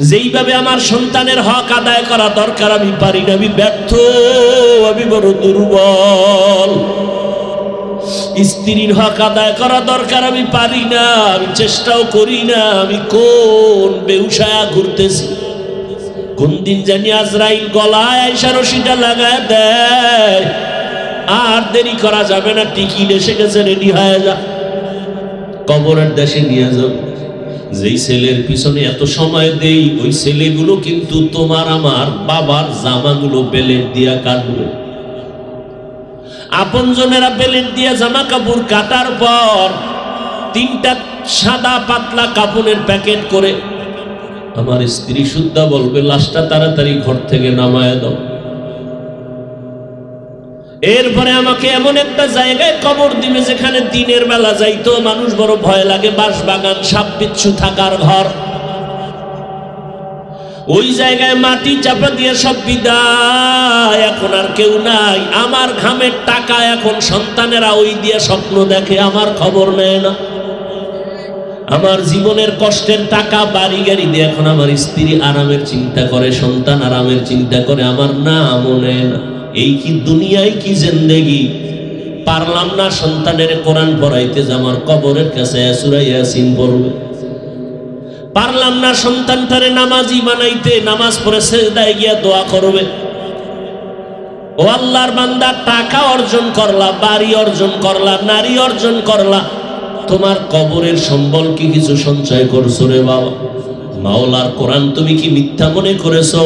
যেইভাবে আমার সন্তানের হক আদায় করা দরকার আমি পারি না, আমি ব্যর্থ, আমি বড় দুর্বল। স্ত্রীর হক আদায় করা দরকার আমি পারি না, আমি চেষ্টাও করি না। আমি কোন বেউসায়া ঘুরতেছি, কোন দিন জানি আজরাইল গলায় আইসা রশিটা লাগায় দেয়। আর দেরি করা যাবে না, টিকিট এসে গেছে, রেডি হয়ে যা, কবরের দেশে নিয়ে যাও। যেই ছেলের পিছনে এত সময় দেই, ওই ছেলেগুলো কিন্তু তোমার আমার বাবার জামাগুলো বেলেট দিয়া কাটবে। আপনজনেরা বেলেট দিয়া জামা কাপড় কাটার পর 3টা সাদা পাতলা কাপড়ের প্যাকেট করে আমার স্ত্রী সুদ্ধা বলবে, লাশটা তাড়াতাড়ি ঘর থেকে নামায় দাও। এরপরে আমাকে এমন একটা জায়গায় কবর দিবে যেখানে দিনের বেলা যাইতো মানুষ বড় ভয় লাগে, বাঁশ বাগান, সাপ বিচ্ছু থাকার ঘর। ওই জায়গায় মাটি চাপা দিয়ে সব বিদায়, এখন আর কেউ নাই। আমার ঘামের টাকা এখন সন্তানেরা ওই দিয়ে স্বপ্ন দেখে, আমার খবর নেয় না। আমার জীবনের কষ্টের টাকা বাড়ি গাড়ি দিয়ে এখন আমার স্ত্রী আরামের চিন্তা করে, সন্তান আরামের চিন্তা করে, আমার নামও নেয় না। এই কি দুনিয়ায়, কি জিন্দেগি! পারলাম না সন্তানের কোরআন পড়াইতে, যে আমার কবরের কাছে সূরা ইয়াসিন পড়বে। পারলাম না সন্তানটারে নামাজি বানাইতে, নামাজ পড়ে সিজদায় গিয়া দোয়া করবে। ও আল্লাহর বান্দা, টাকা অর্জন করলা, বাড়ি অর্জন করলা, নারী অর্জন করলা, তোমার কবরের সম্বল কি কিছু সঞ্চয় করছো রে বাবা? মাওলার কোরআন তুমি কি মিথ্যা মনে করেছো?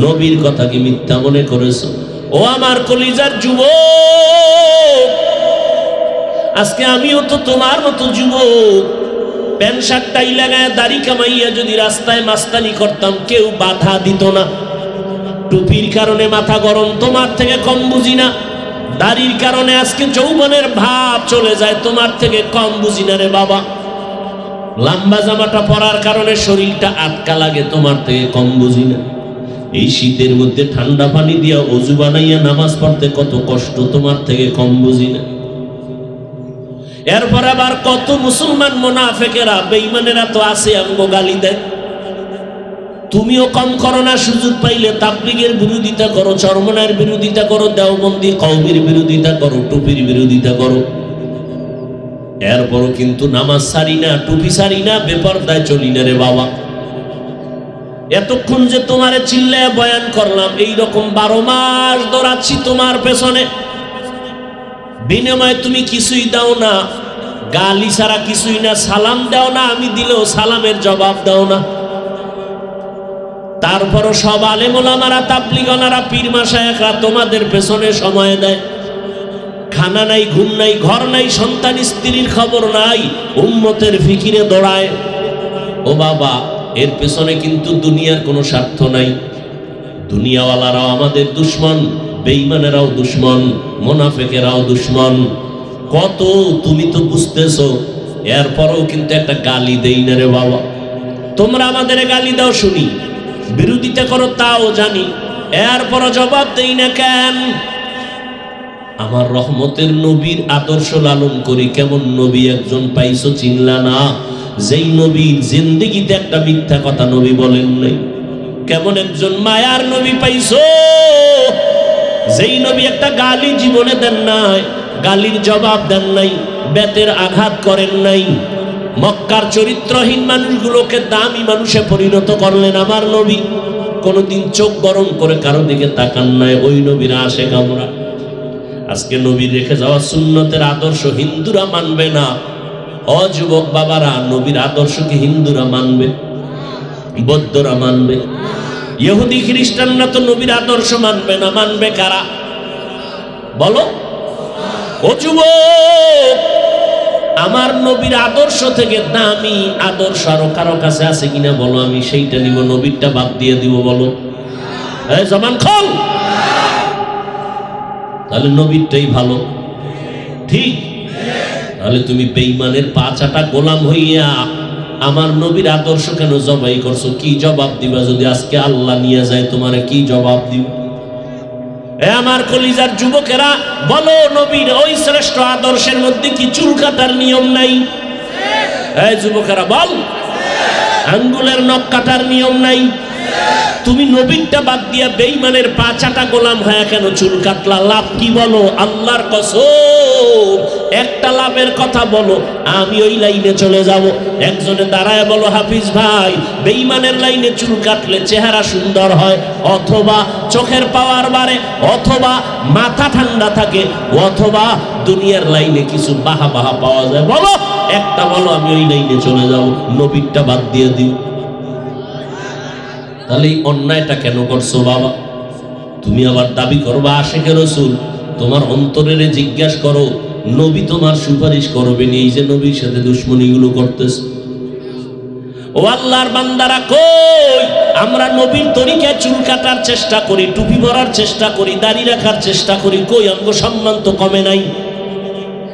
নবীর কথা কি মিথ্যা মনে করেছো? ও আমার কলিজার যুবক, আজকে আমিও তো তোমার মতো যুবক। প্যান্ট শার্ট টাই লাগায় দাড়ি কামাইয়া যদি রাস্তায় মাস্তানি করতাম, কেউ বাধা দিত না। টুপির কারণে মাথা গরম, তোমার থেকে কম বুঝি না। দাড়ির কারণে আজকে যৌবনের ভাব চলে যায়, তোমার থেকে কম বুঝি না রে বাবা। লম্বা জামাটা পরার কারণে শরীরটা আটকা লাগে, তোমার থেকে কম বুঝি না। এই শীতের মধ্যে ঠান্ডা পানি দিয়া ওযু বানাইয়া নামাজ পড়তে কত কষ্ট, তোমার থেকে কম বুঝি না। এরপর আবার কত মুসলমান মুনাফিকেরা, বেঈমানেরা তো আছে, আমগো গালি দেয়। তুমিও কম করো না, সুযোগ পাইলে তাবলীগের বিরোধিতা করো, চরমনার বিরোধিতা করো, দেওবন্দি কওমের বিরোধিতা করো, টুপির বিরোধিতা করো। এরপরও কিন্তু নামাজ ছাড়ি না, টুপি ছাড়ি না, বেপরদায় চলি না রে বাবা। এতক্ষণ যে তোমারে চিল্লায় বয়ান করলাম, এইরকম 12 মাস দৌড়াচ্ছি তোমার পেছনে, বিনিময়ে তুমি কিছুই দাও না, গালি ছাড়া কিছুই না, সালাম দাও না, আমি দিলেও সালামের জবাব দাও না। তারপরও সব আলেম ওলামারা, তাবলীগনারা, পীর মাশায়েখরা তোমাদের পেছনে সময় দেয়। খানা নাই, ঘুম নাই, ঘর নাই, সন্তান স্ত্রীর খবর নাই, উম্মতের ফিকিরে দৌড়ায়। ও বাবা, এর পেছনে কিন্তু দুনিয়ার কোনো স্বার্থ নাই। দুনিয়াওয়ালারাও আমাদের দুশ্মন, বেঈমানেরাও দুশ্মন, মুনাফিকেরাও দুশ্মন। কত তুমি তো বুঝতেছো, এরপরও কিন্তু একটা গালি দেই না রে বাবা। তোমরা আমাদের গালি দাও শুনি, বিরোধিতা করো তাও জানি, এরপরও জবাব দেই না কেন? আমার রহমতের নবীর আদর্শ লালন করি। কেমন নবী একজন পাইছো চিনলা না? যেই নবীর জিন্দেগিতে একটা মিথ্যা কথা নবী বলেন নাই। কেমন একজন মায়ার নবী পাইছো, যেই নবী একটা গালি জীবনে দেন নাই, গালির জবাব দেন নাই, বেতের আঘাত করেন নাই। মক্কার চরিত্রহীন মানুষগুলোকে দামি মানুষে পরিণত করলেন আমার নবী। কোনদিন চোখ গরম করে কারো দিকে তাকান নাই। ওই নবীরা আশেক আমরা। আজকে নবী রেখে যাওয়া সুন্নতের আদর্শ হিন্দুরা মানবে না। অযুবক বাবারা, নবীর আদর্শ কি হিন্দুরা মানবে? বৌদ্ধরা মানবে? ইহুদি খ্রিস্টানরা তো নবীর আদর্শ মানবে না। মানবে কারা বলো? ও যুবক, আমার নবীর আদর্শ থেকে দামি আদর্শ আরো কারো কাছে আছে কিনা বলো, আমি সেইটা নিব, নবীরটা বাদ দিয়ে দিব বলো। এই জবান খোল। তাহলে নবীরটাই ভালো, ঠিক? তাহলে তুমি বেঈমানের পা চাটা গোলাম হইয়া আমার নবীর আদর্শ কেন জবাই করছো? কি জবাব দিবা যদি আজকে আল্লাহ নিয়ে যায়? তোমারে কি জবাব দিব? এ আমার কলিজার যুবকেরা, বলো নবীর ওই শ্রেষ্ঠ আদর্শের মধ্যে কি চুল কাটার নিয়ম নাই? এই যুবকেরা বল, আঙ্গুলের নখ কাটার নিয়ম নাই। তুমি নবীরটা বাদ দিয়া বেঈমানের পা চাটা গোলাম হয়ে কেন চুল কাটলা? লাভ কি বলো? আল্লাহর কসম একটা লাভের কথা বলো, আমি ওই লাইনে চলে যাব। একজনে দাঁড়ায় বলো, হাফিজ ভাই বেঈমানের লাইনে চুল কাটলে চেহারা সুন্দর হয়, অথবা চোখের পাওয়ার বাড়ে, অথবা মাথা ঠান্ডা থাকে, অথবা দুনিয়ার লাইনে কিছু বাহা বাহা পাওয়া যায়। বলো একটা, বলো আমি ওই লাইনে চলে যাব, নবীরটা বাদ দিয়ে দিও। তাহলে এই অন্যায়টা কেন করছো বাবা? তুমি আবার দাবি করবা আশিকে রাসূল। তোমার অন্তরের জিজ্ঞাসা করো, নবী তোমার সুপারিশ করবেন? এই যে নবীর সাথে দুশ্মনীগুলো করতেছ। ও আল্লাহর বান্দারা, কই আমরা নবীর তরিকায় চুল কাটার চেষ্টা করি, টুপি পরার চেষ্টা করি, দাড়ি রাখার চেষ্টা করি, কই আমগো সম্মান তো কমে নাই।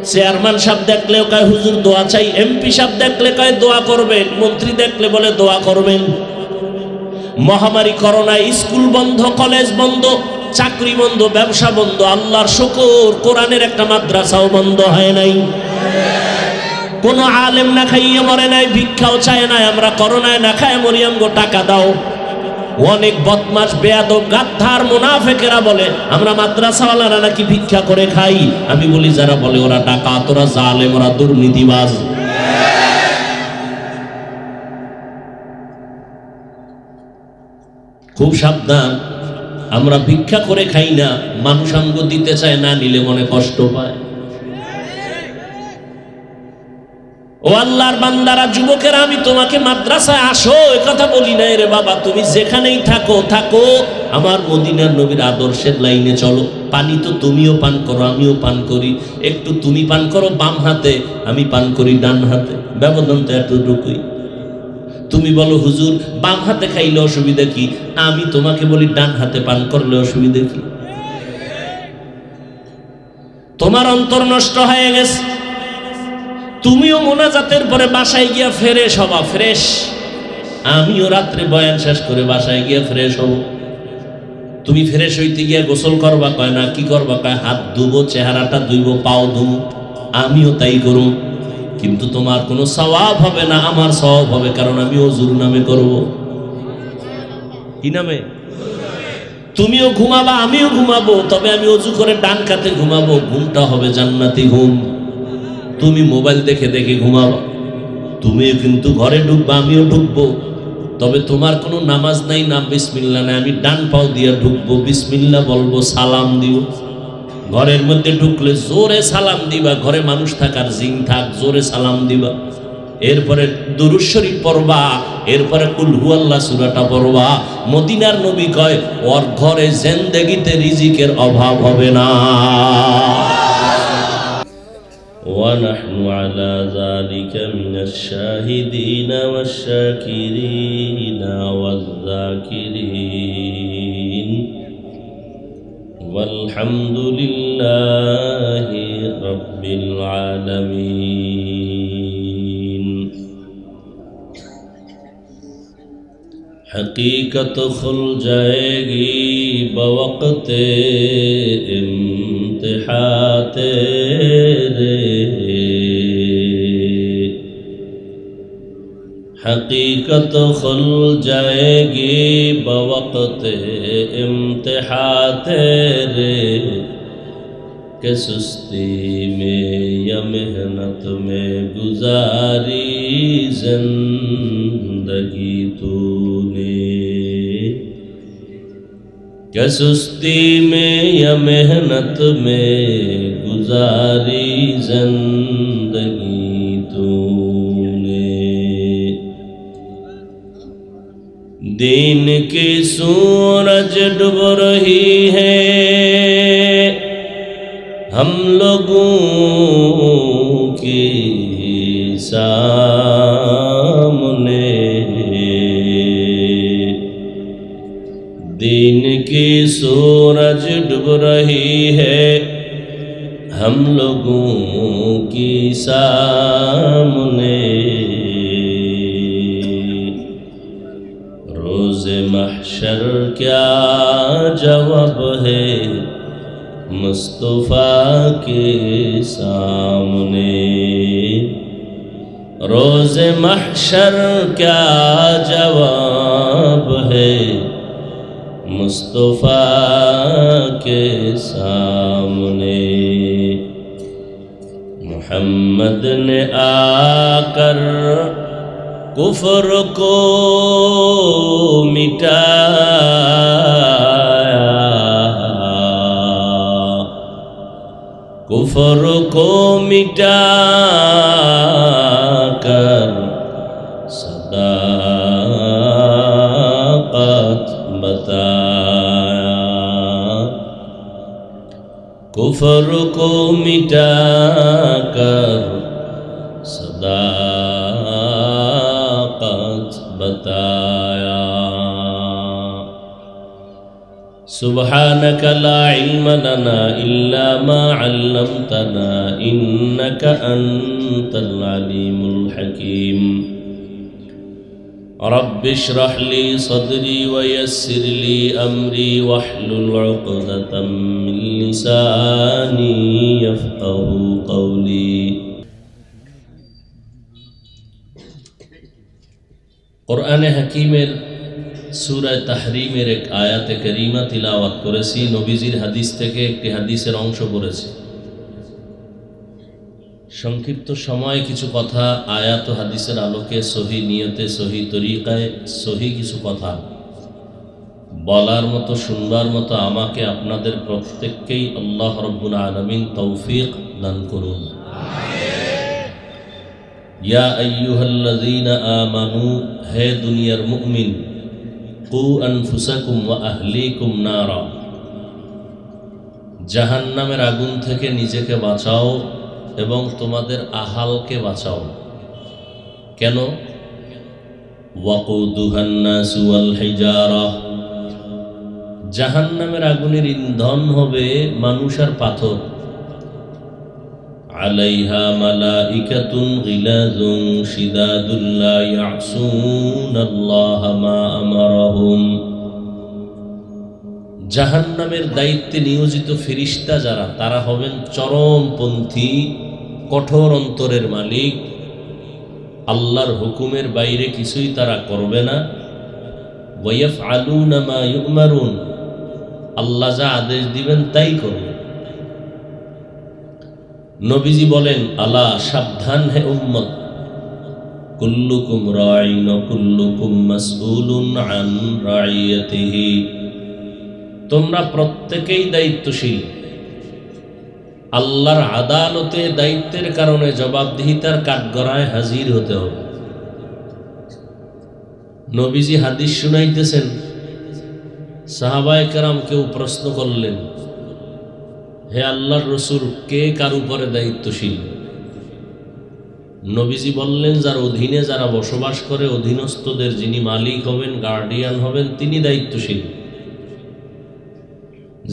চেয়ারম্যান সাহেব দেখলেও কয় হুজুর দোয়া চাই, এমপি সাহেব দেখলে কয় দোয়া করবেন, মন্ত্রী দেখলে বলে দোয়া করবেন। মহামারী করোনায় স্কুল বন্ধ, কলেজ বন্ধ, চাকরি বন্ধ, ব্যবসা বন্ধ। আল্লাহর শুকর, কোরআনের একটা মাদ্রাসাও বন্ধ হয় নাই। কোনো আলেম না খাইয়ে মরে নাই, ভিক্ষাও চায় নাই। আমরা করোনায় না খায় মরি, আমগো টাকা দাও। অনেক বদমাশ, বেয়াদব, গাদ্দার, মুনাফিকেরা বলে আমরা মাদ্রাসাওয়ালারা নাকি ভিক্ষা করে খাই। আমি বলি যারা বলে ওরা ডাকাত, ওরা জালেম, ওরা দুর্নীতিবাজ। খুব সাবধান, আমরা ভিক্ষা করে খাই না, মানুষ আমগো দিতে চায় না, নিলে মনে কষ্ট পায়। ও আল্লাহর বান্দারা, যুবকেরা, আমি তোমাকে মাদ্রাসায় আসো এ কথা বলি না রে বাবা। তুমি যেখানেই থাকো থাকো, আমার মদিনার নবীর আদর্শের লাইনে চলো। পানি তো তুমিও পান করো, আমিও পান করি। একটু তুমি পান করো বাম হাতে, আমি পান করি ডান হাতে, ব্যবধান তো এতটুকুই। তুমি বলো হুজুর বাম হাতে খাইলে অসুবিধা কি? আমি তোমাকে বলি ডান হাতে পান করলে অসুবিধা কি? তোমার অন্তর নষ্ট হয়ে গেছে। তুমিও মোনাজাতের পরে বাসায় গিয়া ফ্রেশ হবা, ফ্রেশ। আমিও রাত্রে বয়ান শেষ করে বাসায় গিয়া ফ্রেশ হব। তুমি ফ্রেশ হইতে গিয়া গোসল করবা, কয় না কি করবা? কয় হাত ধুবো, চেহারাটা ধুইবো, পাও ধুবো। আমিও তাই করব, কিন্তু তোমার কোনো সওয়াব হবে না, আমার সওয়াব হবে, কারণ আমি ওযুর নামে করব। কি নামে? তুমিও ঘুমাবা, আমিও ঘুমাবো, তবে আমি ওযু করে ডান কাতে ঘুমাবো। ঘুমটা হবে জান্নাতি ঘুম। তুমি মোবাইল দেখে দেখে ঘুমাবা, তুমিও কিন্তু ঘরে ঢুকবা, আমিও ঢুকবো, তবে তোমার কোনো নামাজ নাই, না বিসমিল্লাহ নাই। আমি ডান পাও দিয়ে ঢুকবো, বিসমিল্লাহ বলবো, সালাম দিব। ঘরের মধ্যে ঢুকলে জোরে সালাম দিবা, ঘরে মানুষ থাকার জিন থাক, জোরে সালাম দিবা। এরপরে দুরূদ শরীফ পড়বা, এরপরে কুল হুয়াল্লাহ সূরাটা পড়বা। মদিনার নবী কয় ওর ঘরে জিন্দেগিতে রিজিকের অভাব হবে না। ونحن على ذلك من الشاهدين والشاكرين والذاكرين والحمد لله رب العالمين। حقیقت کھل جائے گی بوقت امتحان تیرے، حقیقت کھل جائے گی بوقت امتحان تیرے، کہ سستی میں یا محنت میں گزاری زندگی تو نے، کہ سستی میں یا محنت میں گزاری زندگی تو نے، دین کی سورج ڈوب رہی ہے ہم لوگوں کی سامنے، دین کی سورج ڈوب رہی ہے ہم لوگوں کی سامنے، روز محشر کیا جواب ہے مصطفیٰ کے سامنے، रोज महशर क्या जवाब है मुस्तफा के सामने। मोहम्मद ने आकर कुफ्र को मिटाया, कुफ्र को मिटाकर सदाकत बताया, कुफ्र को मिटाकर सदाकत बताया। सुब्हानक ला इल्म लना इल्ला मा अल्लमतना इन्नक अंतल अलीमुल हकीम। रब्बिश्रह ली सदरी वयस्सिर ली अमरी वहलुल उक़दतम मिन लिसानी यफ़क़हू क़ौली। कुरआने हकीमेर सूरा ताहरीमेर एक आयाते करीमा तिलावत करेছি, নবীজির হাদিস থেকে একটি হাদিসের অংশ পড়েছি। সংক্ষিপ্ত সময়ে কিছু কথা আয়াত ও হাদিসের আলোকে সহি নিয়তে, সহি তরিকায়, সহি কিছু কথা বলার মতো, শুনবার মতো আমাকে আপনাদের প্রত্যেককেই আল্লাহ রাব্বুল আলামিন তৌফিক দান করুন। ইয়া আইয়ুহাল্লাযীনা আমানু, হে দুনিয়ার মুমিন, কু আনফুসাকুম ওয়া আহলিকুম নারা, জাহান্নামের আগুন থেকে নিজেকে বাঁচাও এবং তোমাদের আহালকে বাঁচাও। কেন? ওয়াকুদুহান নাসু ওয়াল হিজারা, জাহান্নামের আগুনের ইন্ধন হবে মানুষ আর পাথর। আলাইহা মালাইকাতুন গিলাযুন শিদাদুন লা ইয়াসুনাল্লাহা মা আমারাহুম, জাহান্নামের দায়িত্বে নিয়োজিত ফেরেশতা যারা, তারা হবেন চরমপন্থী, কঠোর অন্তরের মালিক। আল্লাহর হুকুমের বাইরে কিছুই তারা করবে না। ওয়াইফআলুনা মা ইউমারুন, আল্লাহ যা আদেশ দিবেন তাই করবে। নবীজি বলেন, আলা সাবধান হে উম্মত, কুল্লুকুম রাঈন ওয়া কুল্লুকুম মাসউলুন আন রাইয়াতিহি, তোমরা প্রত্যেকেই দায়িত্বশীল। আল্লাহর আদালতে দায়িত্বের কারণে জবাবদিহিতার কাঠগড়ায় হাজির হতে হবে। নবীজি হাদিস শুনাইতেছেন, সাহাবায়ে কেরাম কেউ প্রশ্ন করলেন, হে আল্লাহর রাসূল, কে কার উপরে দায়িত্বশীল? নবীজি বললেন, যার অধীনে যারা বসবাস করে, অধীনস্থদের যিনি মালিক হবেন, গার্ডিয়ান হবেন, তিনি দায়িত্বশীল।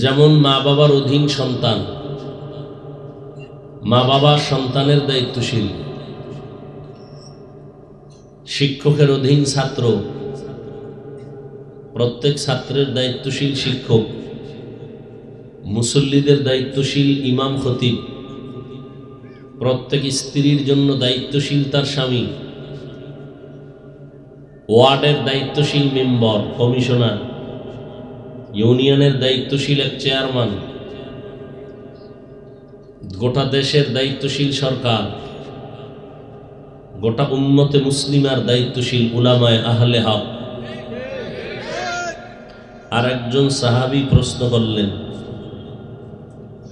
যেমন মা বাবার অধীন সন্তান, মা বাবা সন্তানের দায়িত্বশীল। শিক্ষকের অধীন ছাত্র, প্রত্যেক ছাত্রের দায়িত্বশীল শিক্ষক। মুসল্লিদের দায়িত্বশীল ইমাম খতিব। প্রত্যেক স্ত্রীর জন্য দায়িত্বশীল তার স্বামী। ওয়ার্ডের দায়িত্বশীল মেম্বার, কমিশনার। ইউনিয়নের দায়িত্বশীল এক চেয়ারম্যান। গোটা দেশের দায়িত্বশীল সরকার। গোটা উম্মতে মুসলিমার দায়িত্বশীল উলামায়ে আহলে হক। আর একজন সাহাবী প্রশ্ন করলেন,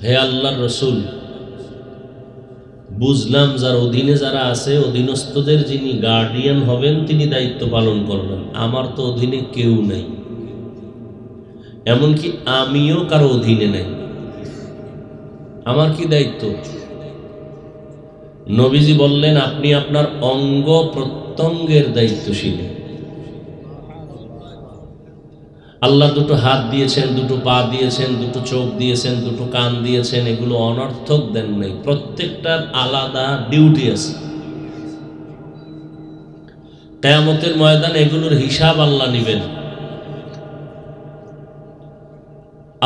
হে আল্লাহর রাসূল, বুঝলাম যার অধীনে যারা আছে, অধীনস্থদের যিনি গার্ডিয়ান হবেন তিনি দায়িত্ব পালন করবেন। আমার তো অধীনে কেউ নেই, এমনকি আমিও কারো অধীনে নাই, আমার কি দায়িত্ব? নবীজি বললেন, আপনি আপনার অঙ্গ প্রত্যঙ্গের দায়িত্বশীল। আল্লাহ দুটো হাত দিয়েছেন, দুটো পা দিয়েছেন, দুটো চোখ দিয়েছেন, দুটো কান দিয়েছেন, এগুলো অনর্থক দেন নাই। প্রত্যেকটার আলাদা ডিউটি আছে। কিয়ামতের ময়দানে এগুলোর হিসাব আল্লাহ নেবেন।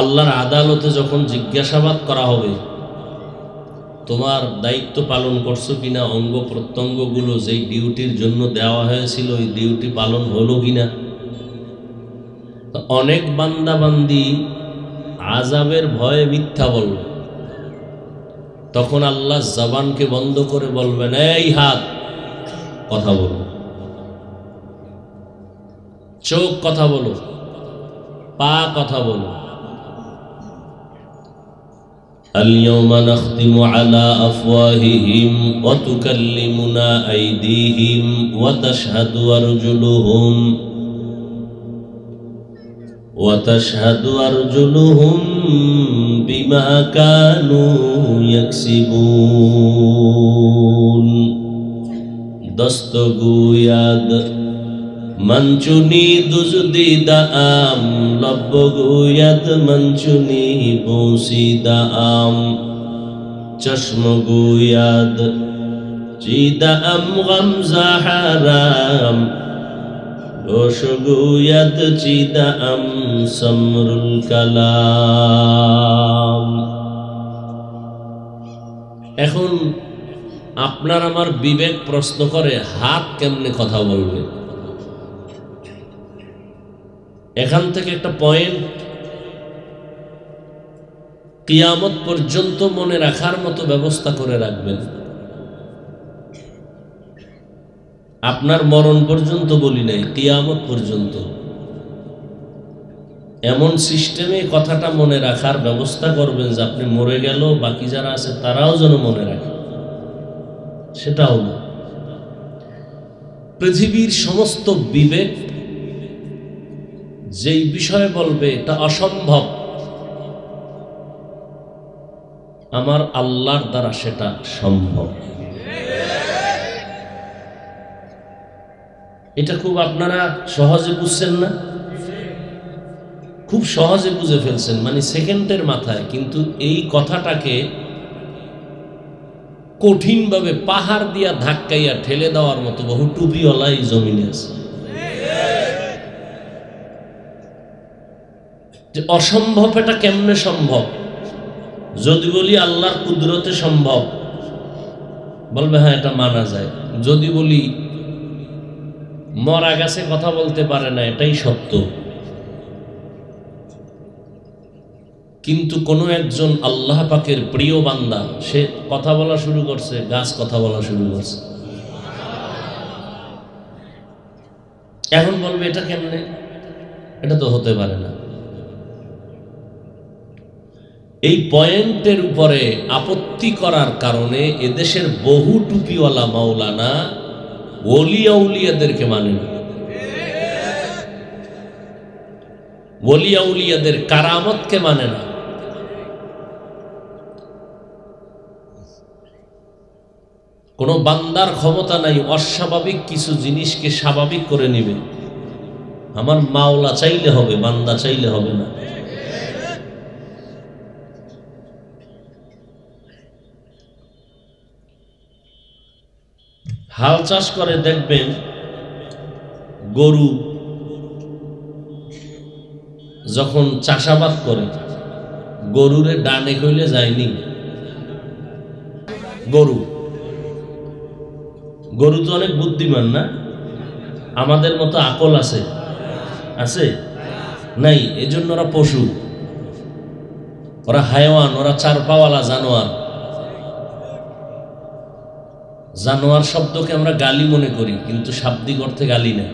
আল্লাহর আদালতে যখন জিজ্ঞাসাবাদ করা হবে, তোমার দায়িত্ব পালন করছো কিনা, অঙ্গ প্রত্যঙ্গগুলো যেই ডিউটির জন্য দেওয়া হয়েছিল ওই ডিউটি পালন হলো কিনা। অনেক বান্দা বান্দি আযাবের ভয়ে মিথ্যা বলবে, তখন আল্লাহ জবানকে বন্ধ করে বলবেন, এই হাত কথা বলো, চোখ কথা বলো, পা কথা বলো। اليوم نختم على أفواههم وتكلمنا أيديهم وتشهد أرجلهم بما كانوا يكسبون দস্তগোয়াদ মঞ্চুনি দুজদিদাম লব্বগোয়াদ মঞ্চুনি বসিদাম চশমগোয়াদ চিদাম গমজা হারাম রসগোয়াদ চিদাম সমরুল কালাম। এখন আপনার আমার বিবেক প্রশ্ন করে, হাত কেমনে কথা বলবে? এখান থেকে একটা পয়েন্ট কিয়ামত পর্যন্ত মনে রাখার মতো ব্যবস্থা করে রাখবেন। আপনার মরণ পর্যন্ত বলি নাই, কিয়ামত পর্যন্ত এমন সিস্টেমে কথাটা মনে রাখার ব্যবস্থা করবেন যে আপনি মরে গেল বাকি যারা আছে তারাও যেন মনে রাখে। সেটা হলো পৃথিবীর সমস্ত বিবেক যেই বিষয়ে বলবে এটা অসম্ভব, আমার আল্লাহর দ্বারা সেটা সম্ভব। এটা খুব আপনারা সহজে বুঝছেন না? খুব সহজে বুঝে ফেলছেন, মানে সেকেন্ডের মাথায়। কিন্তু এই কথাটাকে কঠিনভাবে পাহাড় দিয়া ধাক্কাইয়া ঠেলে দেওয়ার মতো বহু টুপিওয়ালা এই জমিনে আছে। যে অসম্ভব এটা কেমনে সম্ভব? যদি বলি আল্লাহর কুদরতে সম্ভব, বলবে হ্যাঁ এটা মানা যায়। যদি বলি মরা গাছে কথা বলতে পারে না, এটাই সত্য। কিন্তু কোনো একজন আল্লাহ পাকের প্রিয় বান্দা সে কথা বলা শুরু করছে, গাছ কথা বলা শুরু করছে। এখন বলবে এটা কেমনে? এটা তো হতে পারে না। এই পয়েন্টের উপরে আপত্তি করার কারণে এদেশের বহু টুপিওয়ালা মাওলানা ওলিয়া উলিয়াদেরকে মানে না, ওলিয়া উলিয়াদের কারামতকে মানে না। কোন বান্দার ক্ষমতা নাই অস্বাভাবিক কিছু জিনিসকে স্বাভাবিক করে নিবে। আমার মাওলা চাইলে হবে, বান্দা চাইলে হবে না। হাল চাষ করে দেখবেন গরু যখন চাষাবাদ করে, গরুরে ডানে কইলে যায়নি। গরু তো অনেক বুদ্ধিমান না? আমাদের মতো আকল আছে? আছে নাই? এজন্য ওরা পশু, ওরা হায়াওয়ান, ওরা চার পাওয়ালা জানোয়ার। জানোয়ার শব্দকে আমরা গালি মনে করি, কিন্তু শাব্দিক অর্থে গালি না।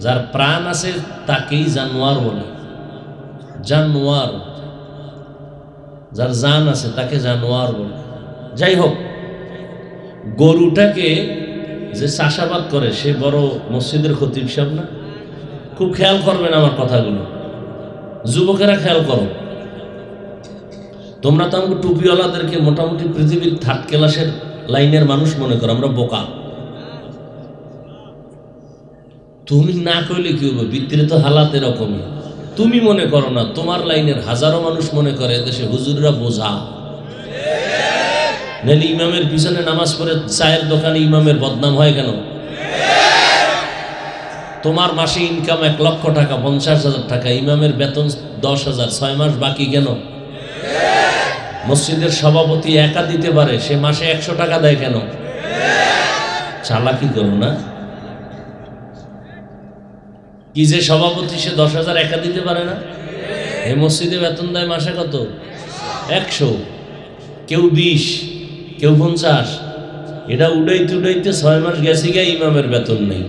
যার প্রাণ আছে তাকেই জানোয়ার বলে। জানোয়ার, যার জান আছে তাকে জানোয়ার বলে। যাই হোক, গরুটাকে যে চাষাবাদ করে সে বড় মসজিদের খতিব সাহেব না? খুব খেয়াল করবেন আমার কথাগুলো, যুবকেরা খেয়াল করো। তোমরা তো আমাকে টুপিওয়ালাদেরকে মোটামুটি পৃথিবীর থার্ড ক্লাসের লাইনের মানুষ মনে করো, আমরা বোকা। তুমি না কইলে কি হবে? ভিতরে তো হালাত এরকমই। তুমি মনে করো না, তোমার লাইনের হাজারো মানুষ মনে করে এদেশে হুজুররা বোঝা। নাহলে ইমামের পিছনে নামাজ পড়ে চায়ের দোকানে ইমামের বদনাম হয় কেন? তোমার মাসে ইনকাম 1 লক্ষ টাকা, 50,000 টাকা, ইমামের বেতন 10,000, 6 মাস বাকি কেন? মসজিদের সভাপতি একা দিতে পারে, সে মাসে 100 টাকা দেয় কেন? চালাকি করো না। কি যে সভাপতি, সে 10,000 একা দিতে পারে না? এই মসজিদে বেতন দেয় মাসে কত? 100, কেউ 20, কেউ 50। এটা উড়াইতে উড়াইতে 6 মাস গেছে গিয়ে ইমামের বেতন নেই।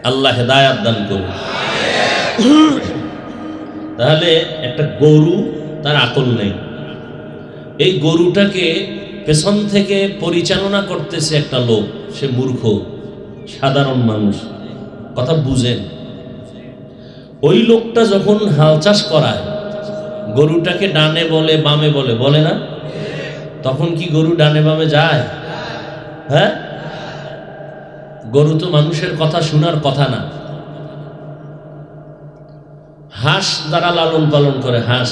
আল্লাহ হেদায়াত দান করুন। তাহলে একটা গরু, তার আকল নেই, এই গরুটাকে পেছন থেকে পরিচালনা করতেছে একটা লোক, সে মূর্খ, সাধারণ মানুষ, কথা বুঝেন। ওই লোকটা যখন হাল চাষ করায়, গরুটাকে ডানে বলে বামে বলে, বলে না? তখন কি গরু ডানে বামে যায়? হ্যাঁ, গরু তো মানুষের কথা শোনার কথা না। হাঁস দ্বারা লালন পালন করে, হাঁস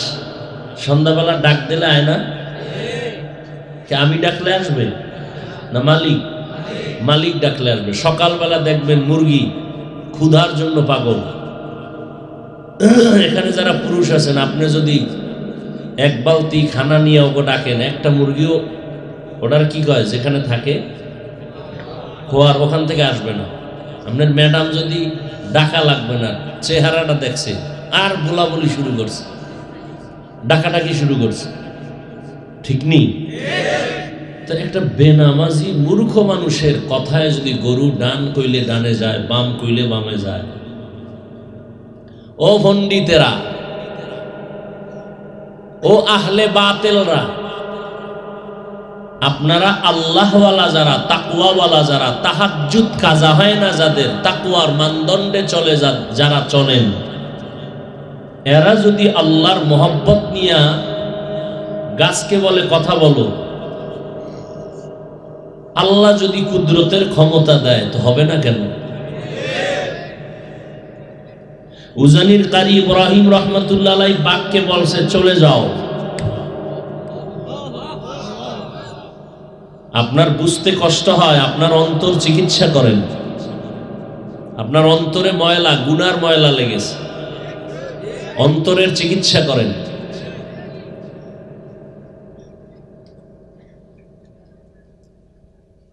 সন্ধ্যাবেলা ডাক দিলে আয় না? কে আমি ডাকলে আসবে না মালিক? মালিক ডাকলে আসবে। সকালবেলা দেখবেন মুরগি ক্ষুধার জন্য পাগল। এখানে যারা পুরুষ আছেন, আপনি যদি 1 বালতি খানা নিয়ে ওকে ডাকেন, একটা মুরগিও ওটার কি কয় যেখানে থাকে খোয়ার, ওখান থেকে আসবে না। আপনার ম্যাডাম যদি ডাকা লাগবে না, চেহারাটা দেখছে আর বলাবলি শুরু করছে, ডাকাডাকি শুরু করছে, ঠিক নেই? তো একটা বেনামাজি মূর্খ মানুষের কথায় যদি গরু ডান কইলে ডানে যায়, বাম কইলে বামে যায়। ও পণ্ডিতেরা, ও আহলে বাতিলরা, আপনারা আল্লাহওয়ালা যারা, তাকওয়াওয়ালা যারা, তাহাজ্জুদ কাজা হয় না যাদের, তাকওয়ার মানদণ্ডে চলে যারা চলেন, এরা যদি আল্লাহর মোহাব্বত নিয়া গাছকে বলে কথা বলো, আল্লাহ যদি কুদরতের ক্ষমতা দেয় তো হবে না কেন? উজানির কারি ইব্রাহিম রহমতুল্লাহ আলাইহি বাঘকে বলছে চলে যাও। আপনার বুঝতে কষ্ট হয়, আপনার অন্তর চিকিৎসা করেন। আপনার অন্তরে ময়লা, গুনার ময়লা লেগেছে, অন্তরের চিকিৎসা করেন।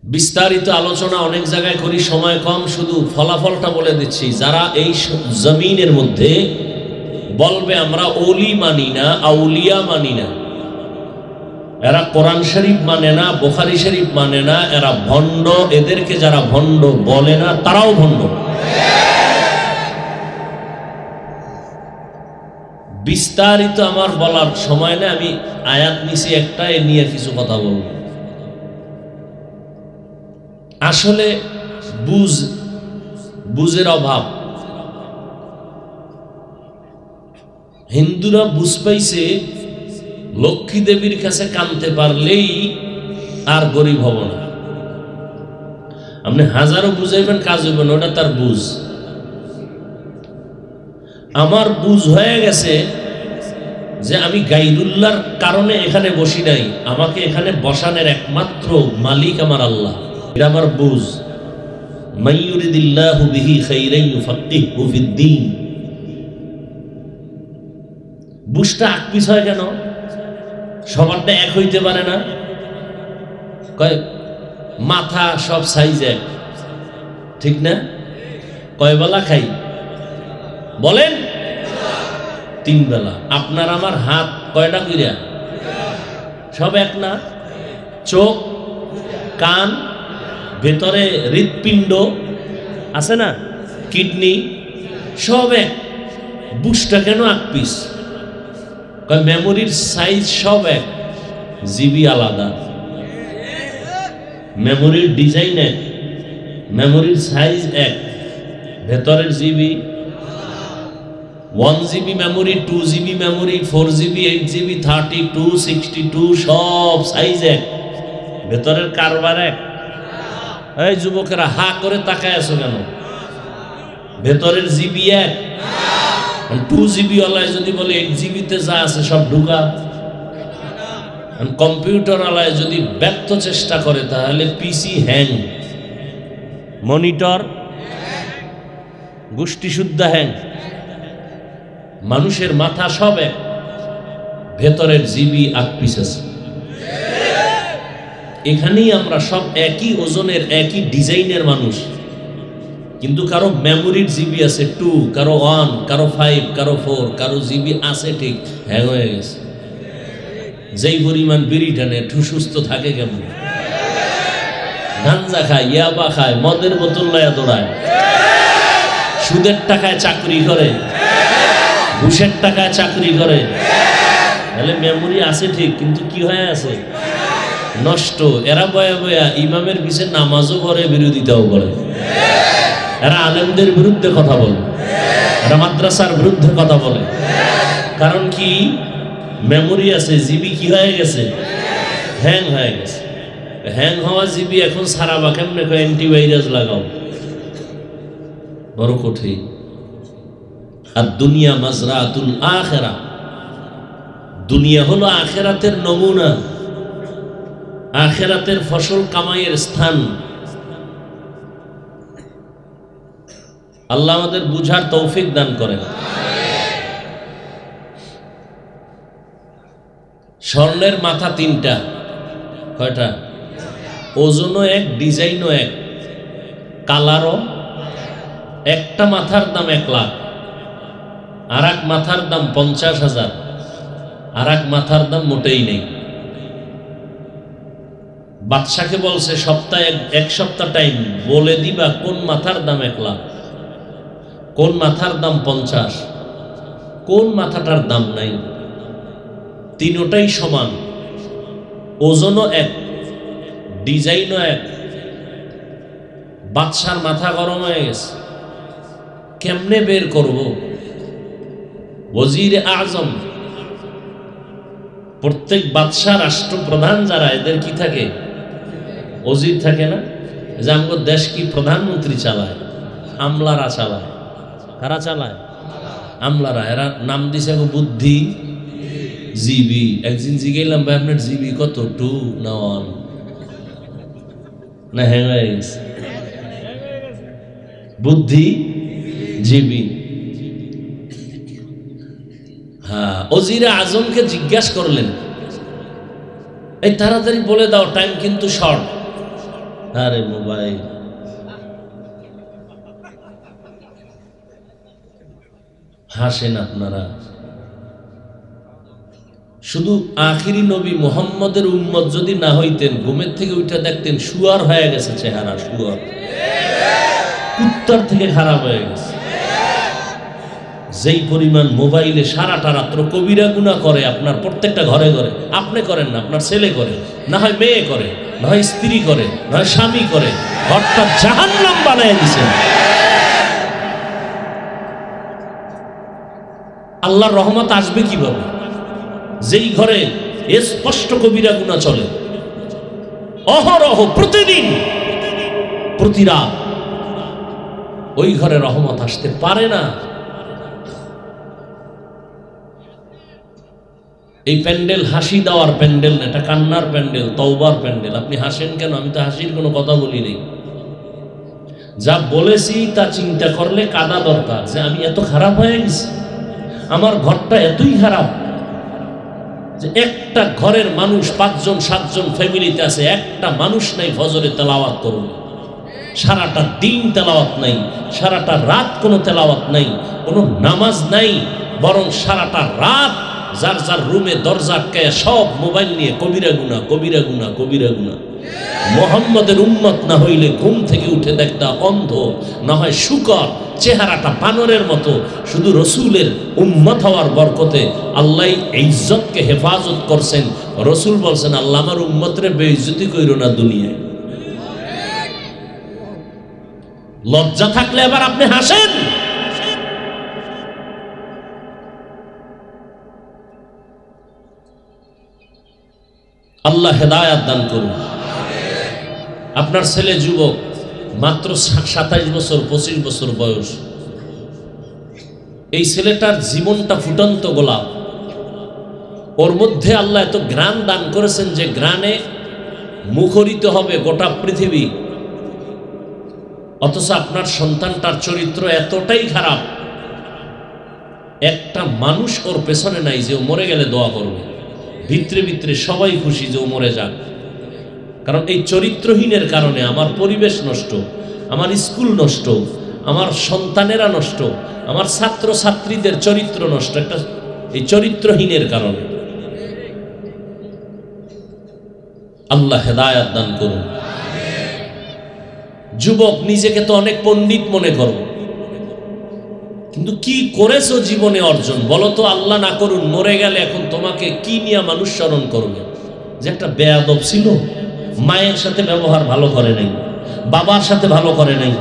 বিস্তারিত আলোচনা অনেক জায়গায় করি, সময় কম, শুধু ফলাফলটা বলে দিচ্ছি। যারা এই জমিনের মধ্যে বলবে আমরা ওলি মানি না, আউলিয়া মানি না, এরা কোরআন শরীফ মানে না, বুখারী শরীফ মানে না, এরা ভণ্ড। এদেরকে যারা ভণ্ড বলে না, তারাও ভণ্ড। বিস্তারিত আমার বলার সময় না, আমি আয়াত নিছি একটা, এ নিয়ে কিছু কথা বলবো। আসলে বুঝের অভাব। হিন্দুরা বুঝ পাইছে লক্ষ্মী দেবীর কাছে কানতে পারলেই আর গরিব হব না। আপনি হাজারো বুঝাইবেন, কাজ হইব না, ওটা তার বুঝ। আমার বুঝ হয়ে গেছে যে আমি গাইরুল্লাহর কারণে এখানে বসি নাই, আমাকে এখানে বসানোর একমাত্র মালিক আমার আল্লাহ। এটা আমার বুঝ। মাইয়ুরিদিল্লাহু বিহি খাইরান ইউফাক্কিহু ফিদ্দীন। বুঝটা আকপিস হয় কেন? সবারটা এক হইতে পারে না। কয় মাথা সব সাইজ এক, ঠিক না? কয় বেলা খাই বলেন? 3 বেলা। আপনার আমার হাত কয়টা কইরা? সব এক না? চোখ, কান, ভেতরে হৃৎপিণ্ড আছে না, কিডনি, সব এক। বুঝটা কেন আকপিস? কয় মেমোরির সাইজ সব এক, জিবি আলাদা। মেমোরির ডিজাইন এক, মেমোরির সাইজ এক, ভেতরের GB 1 GB memory, 2 GB memory, 4 GB, 8 GB, 32, 62 সব সাইজ এক, ভেতরের কারবার এক। এই যুবকেরা হা করে তাকায় আছো কেন? ভেতরের জিবি এক। 2 GB ওয়ালায় যদি বলে 8 GB তে যা আছে সব ঢুকা। কম্পিউটার ওয়ালায় যদি ব্যর্থ চেষ্টা করে তাহলে পিসি হ্যাং, মনিটর গোষ্ঠী শুদ্ধ হ্যাং। মানুষের মাথা সব এক, ভেতরের জিবি 8 পিস আছে। এখানেই আমরা সব একই ওজনের একই ডিজাইনের মানুষ, কিন্তু কারো মেমোরির জিবি আছে 2, কারো 1, কারো 5, কারো 4, কারো জিবি আছে ঠিক হ্যাং হয়ে গেছে। যেই পরিমাণ বিড়ি টানে একটু সুস্থ থাকে কেমন? গাঞ্জা খায়, ইয়াবা খায়, মদের বোতল লয়া দৌড়ায়, সুদের টাকায় চাকরি করে, ঘুষের টাকায় চাকরি করে। তাহলে মেমোরি আছে ঠিক, কিন্তু কি হয়ে আছে? নষ্ট। এরা বয়া বয়া ইমামের পিছে নামাজও করে, বিরোধিতাও করে। এরা আলেমদের বিরুদ্ধে কথা বলে, এরা মাদ্রাসার বিরুদ্ধে কথা বলে। কারণ কি? মেমোরি আছে, জিবি কি হয়ে গেছে? হ্যাং হয়ে গেছে। হ্যাং হওয়া জিবি এখন সারাবা কেমনে? অ্যান্টিভাইরাস লাগাও, বড় কঠিন। আর দুনিয়া মাজরাতুল আখিরা, দুনিয়া হলো আখিরাতের নমুনা, আখিরাতের ফসল কামাইয়ের স্থান। আল্লাহ আমাদের বুঝার তৌফিক দান করেন। স্বর্ণের মাথা 3টা, কয়টা? ওজনও এক, ডিজাইনও এক, কালারও। একটা মাথার দাম 1 লাখ, আর এক মাথার দাম 50,000, আর এক মাথার দাম মোটেই নেই। বাদশাকে বলছে সপ্তাহে 1 সপ্তাহ টাইম বলে দিবা কোন মাথার দাম 1 লাখ, কোন মাথার দাম 50, কোন মাথাটার দাম নাই। তিনটাই সমান, ওজনও এক, ডিজাইনও এক। বাদশার মাথা গরম হয়ে গেছে, কেমনে বের করব? ওজির আজম, প্রত্যেক বাদশা রাষ্ট্রপ্রধান যারা, এদের কি থাকে? ওজির থাকে না? যে আমাদের দেশ কি প্রধানমন্ত্রী চালায়? আমলারা চালায়। কারা চালায়? আমলারা। এরা নাম দিছে বুদ্ধি জিবি। একদিন জিগেলাম, ভাই আপনার জিবি কত? 2 না 1 না হ্যাং হয়ে গেছে? বুদ্ধি জিবি। হ্যাঁ, ওজিরে আজমকে জিজ্ঞাসা করলেন, এই তাড়াতাড়ি বলে দাও, টাইম কিন্তু শর্ট। আরে মোবাইল। হাসেন আপনারা। শুধু আখিরি নবী মুহাম্মদের উম্মত যদি না হইতেন, ঘুমের থেকে উঠে দেখতেন শুয়ার হয়ে গেছে চেহারা, শুয়ার, কুত্তার থেকে খারাপ হয়ে গেছে। যেই পরিমাণ মোবাইলে সারাটা রাত্র কবিরা গুনাহ করে আপনার প্রত্যেকটা ঘরে ঘরে। আপনি করেন না, আপনার ছেলে করে, না হয় মেয়ে করে, না হয় স্ত্রী করে, না হয় স্বামী করে। ঘরটা জাহান্নাম বানায় দিছেন। আল্লাহর রহমত আসবে কিভাবে? যেই ঘরে স্পষ্ট কবিরা গুনাহ চলে, অহরহ, প্রতিদিন, প্রতি রাত, ওই ঘরে রহমত আসতে পারে না। এই প্যান্ডেল হাসি দেওয়ার প্যান্ডেল না, এটা কান্নার প্যান্ডেল, তওবার প্যান্ডেল। আপনি হাসেন কেন? আমি তো হাসির কোনো কথা বলি নাই। যা বলেছি তা চিন্তা করলে কাঁদা দরকার, যে আমি এত খারাপ হয়ে গেছি, আমার ঘরটা এতই খারাপ যে একটা ঘরের মানুষ 5 জন 7 জন ফ্যামিলিতে আছে, একটা মানুষ নাই ফজরে তেলাওয়াত করবে। সারাটা দিন তেলাওয়াত নাই, সারাটা রাত কোনো তেলাওয়াত নাই, কোনো নামাজ নাই, বরং সারাটা রাত যার যার রুমে দরজা আটকায় সব মোবাইল নিয়ে কবিরা গুনাহ, কবিরা গুনাহ, কবিরা গুনাহ। মুহাম্মদের উম্মত না হইলে ঘুম থেকে উঠে দেখতা অন্ধ, না হয় শুকর, চেহারাটা বানরের মতো। শুধু রসুলের উম্মত হওয়ার বরকতে আল্লাহ ইজ্জতকে হেফাজত করছেন। রসুল বলছেন, আল্লাহ আমার উম্মতরে বেইজ্জতি কইরো না দুনিয়ায়। লজ্জা থাকলে আবার আপনি হাসেন। আল্লাহ হেদায়াত দান করুন। আপনার ছেলে যুবক, মাত্র 27 বছর 25 বছর বয়স। এই ছেলেটার জীবনটা ফুটন্ত গোলাপ। ওর মধ্যে আল্লাহ এত ঘ্রাণ দান করেছেন যে ঘ্রাণে মুখরিত হবে গোটা পৃথিবী। অথচ আপনার সন্তানটার চরিত্র এতটাই খারাপ একটা মানুষ ওর পেছনে নাই যে ও মরে গেলে দোয়া করবে। ভিতরে ভিতরে সবাই খুশি যে ও মরে যাক, কারণ এই চরিত্রহীনের কারণে আমার পরিবেশ নষ্ট, আমার স্কুল নষ্ট, আমার সন্তানেরা নষ্ট, আমার ছাত্র ছাত্রীদের চরিত্র নষ্ট, একটা এই চরিত্রহীনের কারণে। আল্লাহ হেদায়াত দান করুন। যুবক, নিজেকে তো অনেক পণ্ডিত মনে করো, কিন্তু কি করেছো জীবনে অর্জন বলো তো? আল্লাহ না করুন মরে গেলে এখন তোমাকে কি নিয়ে মানুষ স্মরণ করবে? যে একটা বেয়াদব ছিল, মায়ের সাথে ব্যবহার ভালো করে নাই, বাবার সাথে ভালো করে নাই,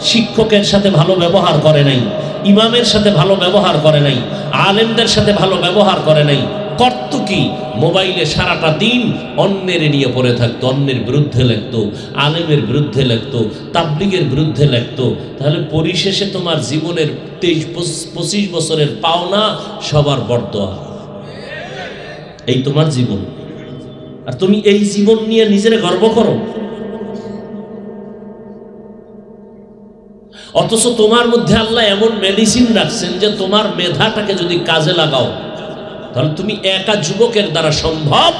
শিক্ষকের সাথে ভালো ব্যবহার করে নাই, ইমামের সাথে ভালো ব্যবহার করে নাই, আলেমদের সাথে ভালো ব্যবহার করে নাই। করতো কি? মোবাইলে সারাটা দিন অন্যের নিয়ে পড়ে থাকতো, অন্যের বিরুদ্ধে লিখতো, আলেমের বিরুদ্ধে লিখতো, তাবলিগের বিরুদ্ধে লিখতো। তাহলে পরিশেষে তোমার জীবনের 23-25 বছরের পাওনা সবার বরদোয়া, এই তোমার জীবন। আর তুমি এই জীবন নিয়ে নিজের গর্ব করো, অথচ তোমার মধ্যে আল্লাহ এমন মেডিসিন রাখছেন যে তোমার মেধাটাকে যদি কাজে লাগাও তাহলে তুমি একা যুবকের দ্বারা সম্ভব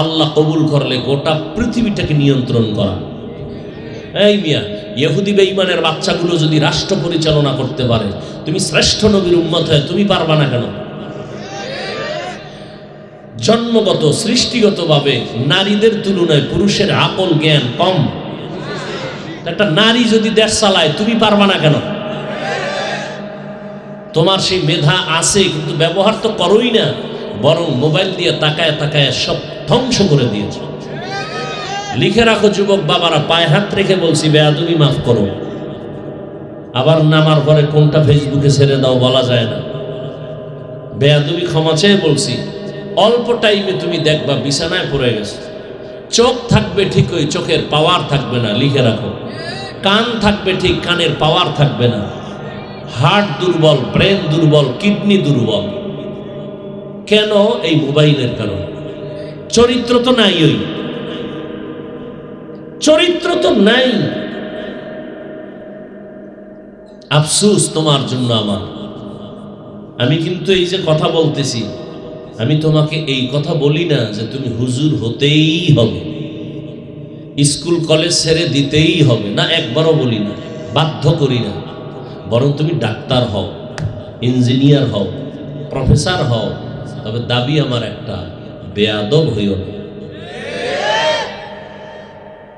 আল্লাহ কবুল করলে গোটা পৃথিবীটাকে নিয়ন্ত্রণ করা। এই মিয়া, ইহুদি বেঈমানের বাচ্চাগুলো যদি রাষ্ট্র পরিচালনা করতে পারে, তুমি শ্রেষ্ঠ নবীর উম্মত হয়ে তুমি পারবা না কেন? জন্মগত সৃষ্টিগতভাবে নারীদের তুলনায় পুরুষের আকল জ্ঞান কম। একটা নারী যদি দেশ চালায় তুমি পারবা না কেন? তোমার সেই মেধা আছে, কিন্তু ব্যবহার তো করোই না, বরং মোবাইল দিয়ে তাকায় তাকায় সব ধ্বংস করে দিয়েছে। লিখে রাখো যুবক বাবারা, পায়ে হাত রেখে বলছি, বেয়াদবি মাফ করো। আবার নামার পরে কোনটা ফেসবুকে ছেড়ে দাও বলা যায় না। বেয়াদবি ক্ষমা চেয়ে বলছি। অল্প টাইমে তুমি দেখবা বিছানায় পড়ে গেছে। চোখ থাকবে ঠিক, ওই চোখের পাওয়ার থাকবে না, লিখে রাখো। কান থাকবে ঠিক, কানের পাওয়ার থাকবে না। হার্ট দুর্বল, ব্রেন দুর্বল, কিডনি দুর্বল। কেন? এই মোবাইলের কারণে। চরিত্র তো নাই, ওই চরিত্র তো নাই। আফসোস তোমার জন্য আমার। আমি কিন্তু এই যে কথা বলতেছি, আমি তোমাকে এই কথা বলি না যে তুমি হুজুর হতেই হবে, স্কুল কলেজ ছেড়ে দিতেই হবে না, একবারও বলি না, বাধ্য করি না। বরং তুমি ডাক্তার হও, ইঞ্জিনিয়ার হও, প্রফেসর হও, তবে দাবি আমার একটা, বেয়াদব হইও না।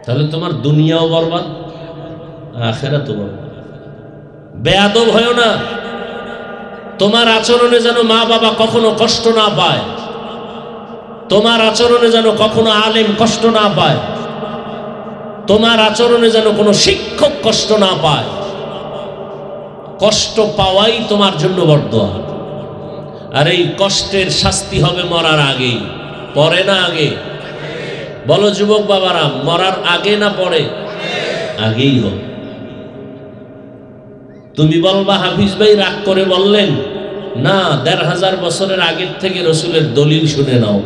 তাহলে তোমার দুনিয়াও বরবাদ, আখিরাতও বরবাদ। বেয়াদব হইও না। তোমার আচরণে যেন মা বাবা কখনো কষ্ট না পায়, তোমার আচরণে যেন কখনো আলেম কষ্ট না পায়, তোমার আচরণে যেন কোনো শিক্ষক কষ্ট না পায়। কষ্ট পাওয়াই তোমার জন্য বরদোয়া। আর এই কষ্টের শাস্তি হবে মরার আগেই, পরে না আগে? বলো যুবক বাবারা, মরার আগে না পরে? আগেই হবে। তুমি বলবা হাফিজ ভাই রাগ করে বললেন, না, ১৫০০ বছরের আগের থেকে রসুলের দলিল শুনে নাও।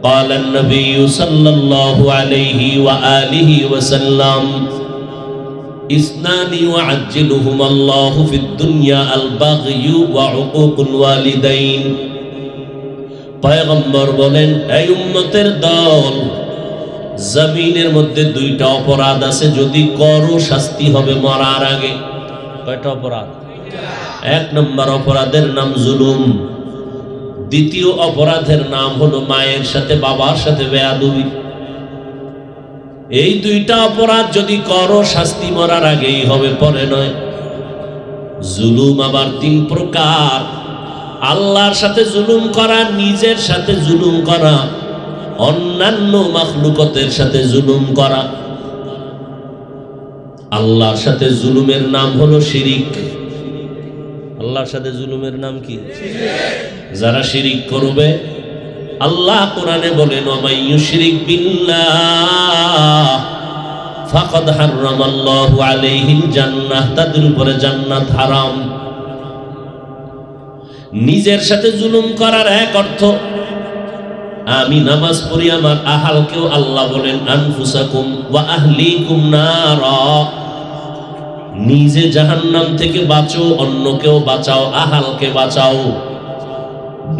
قال النبي صلى الله عليه وآله وسلم اثنان يعجلهما الله في الدنيا البغي وعقوق الوالدين। পয়গম্বর বলেন, এই উম্মতের দল, জমিনের মধ্যে দুইটা অপরাধ আছে, যদি করো শাস্তি হবে মরার আগে। কয়টা অপরাধ? এক নম্বর অপরাধের নাম জুলুম, দ্বিতীয় অপরাধের নাম হলো মায়ের সাথে বাবার সাথে বেয়াদবি। এই দুইটা অপরাধ যদি করো শাস্তি মরার আগেই হবে, পরে নয়। জুলুম আবার ৩ প্রকার। আল্লাহর সাথে জুলুম করা, নিজের সাথে জুলুম করা, অন্যান্য মাখলুকতের সাথে জুলুম করা। আল্লাহর সাথে জুলুমের নাম হলো শিরিক। আল্লাহর সাথে জুলুমের নাম কি? যারা শিরিক করবে, আল্লাহ কোরআনে বলেন, ওয়ামাই ইউশরিক বিল্লাহ ফাকাদ হারামাল্লাহু আলাইহিল জান্নাহ, তাদের উপরে জান্নাত হারাম। নিজের সাথে জুলুম করার এক অর্থ, আমি নামাজ পড়ি, আমার আহালকেও আল্লাহ বলেন আনফুসাকুম ওয়া আহলিকুম নারা, নিজে জাহান্নাম থেকে বাঁচো, অন্যকেও বাঁচাও, আহালকে বাঁচাও।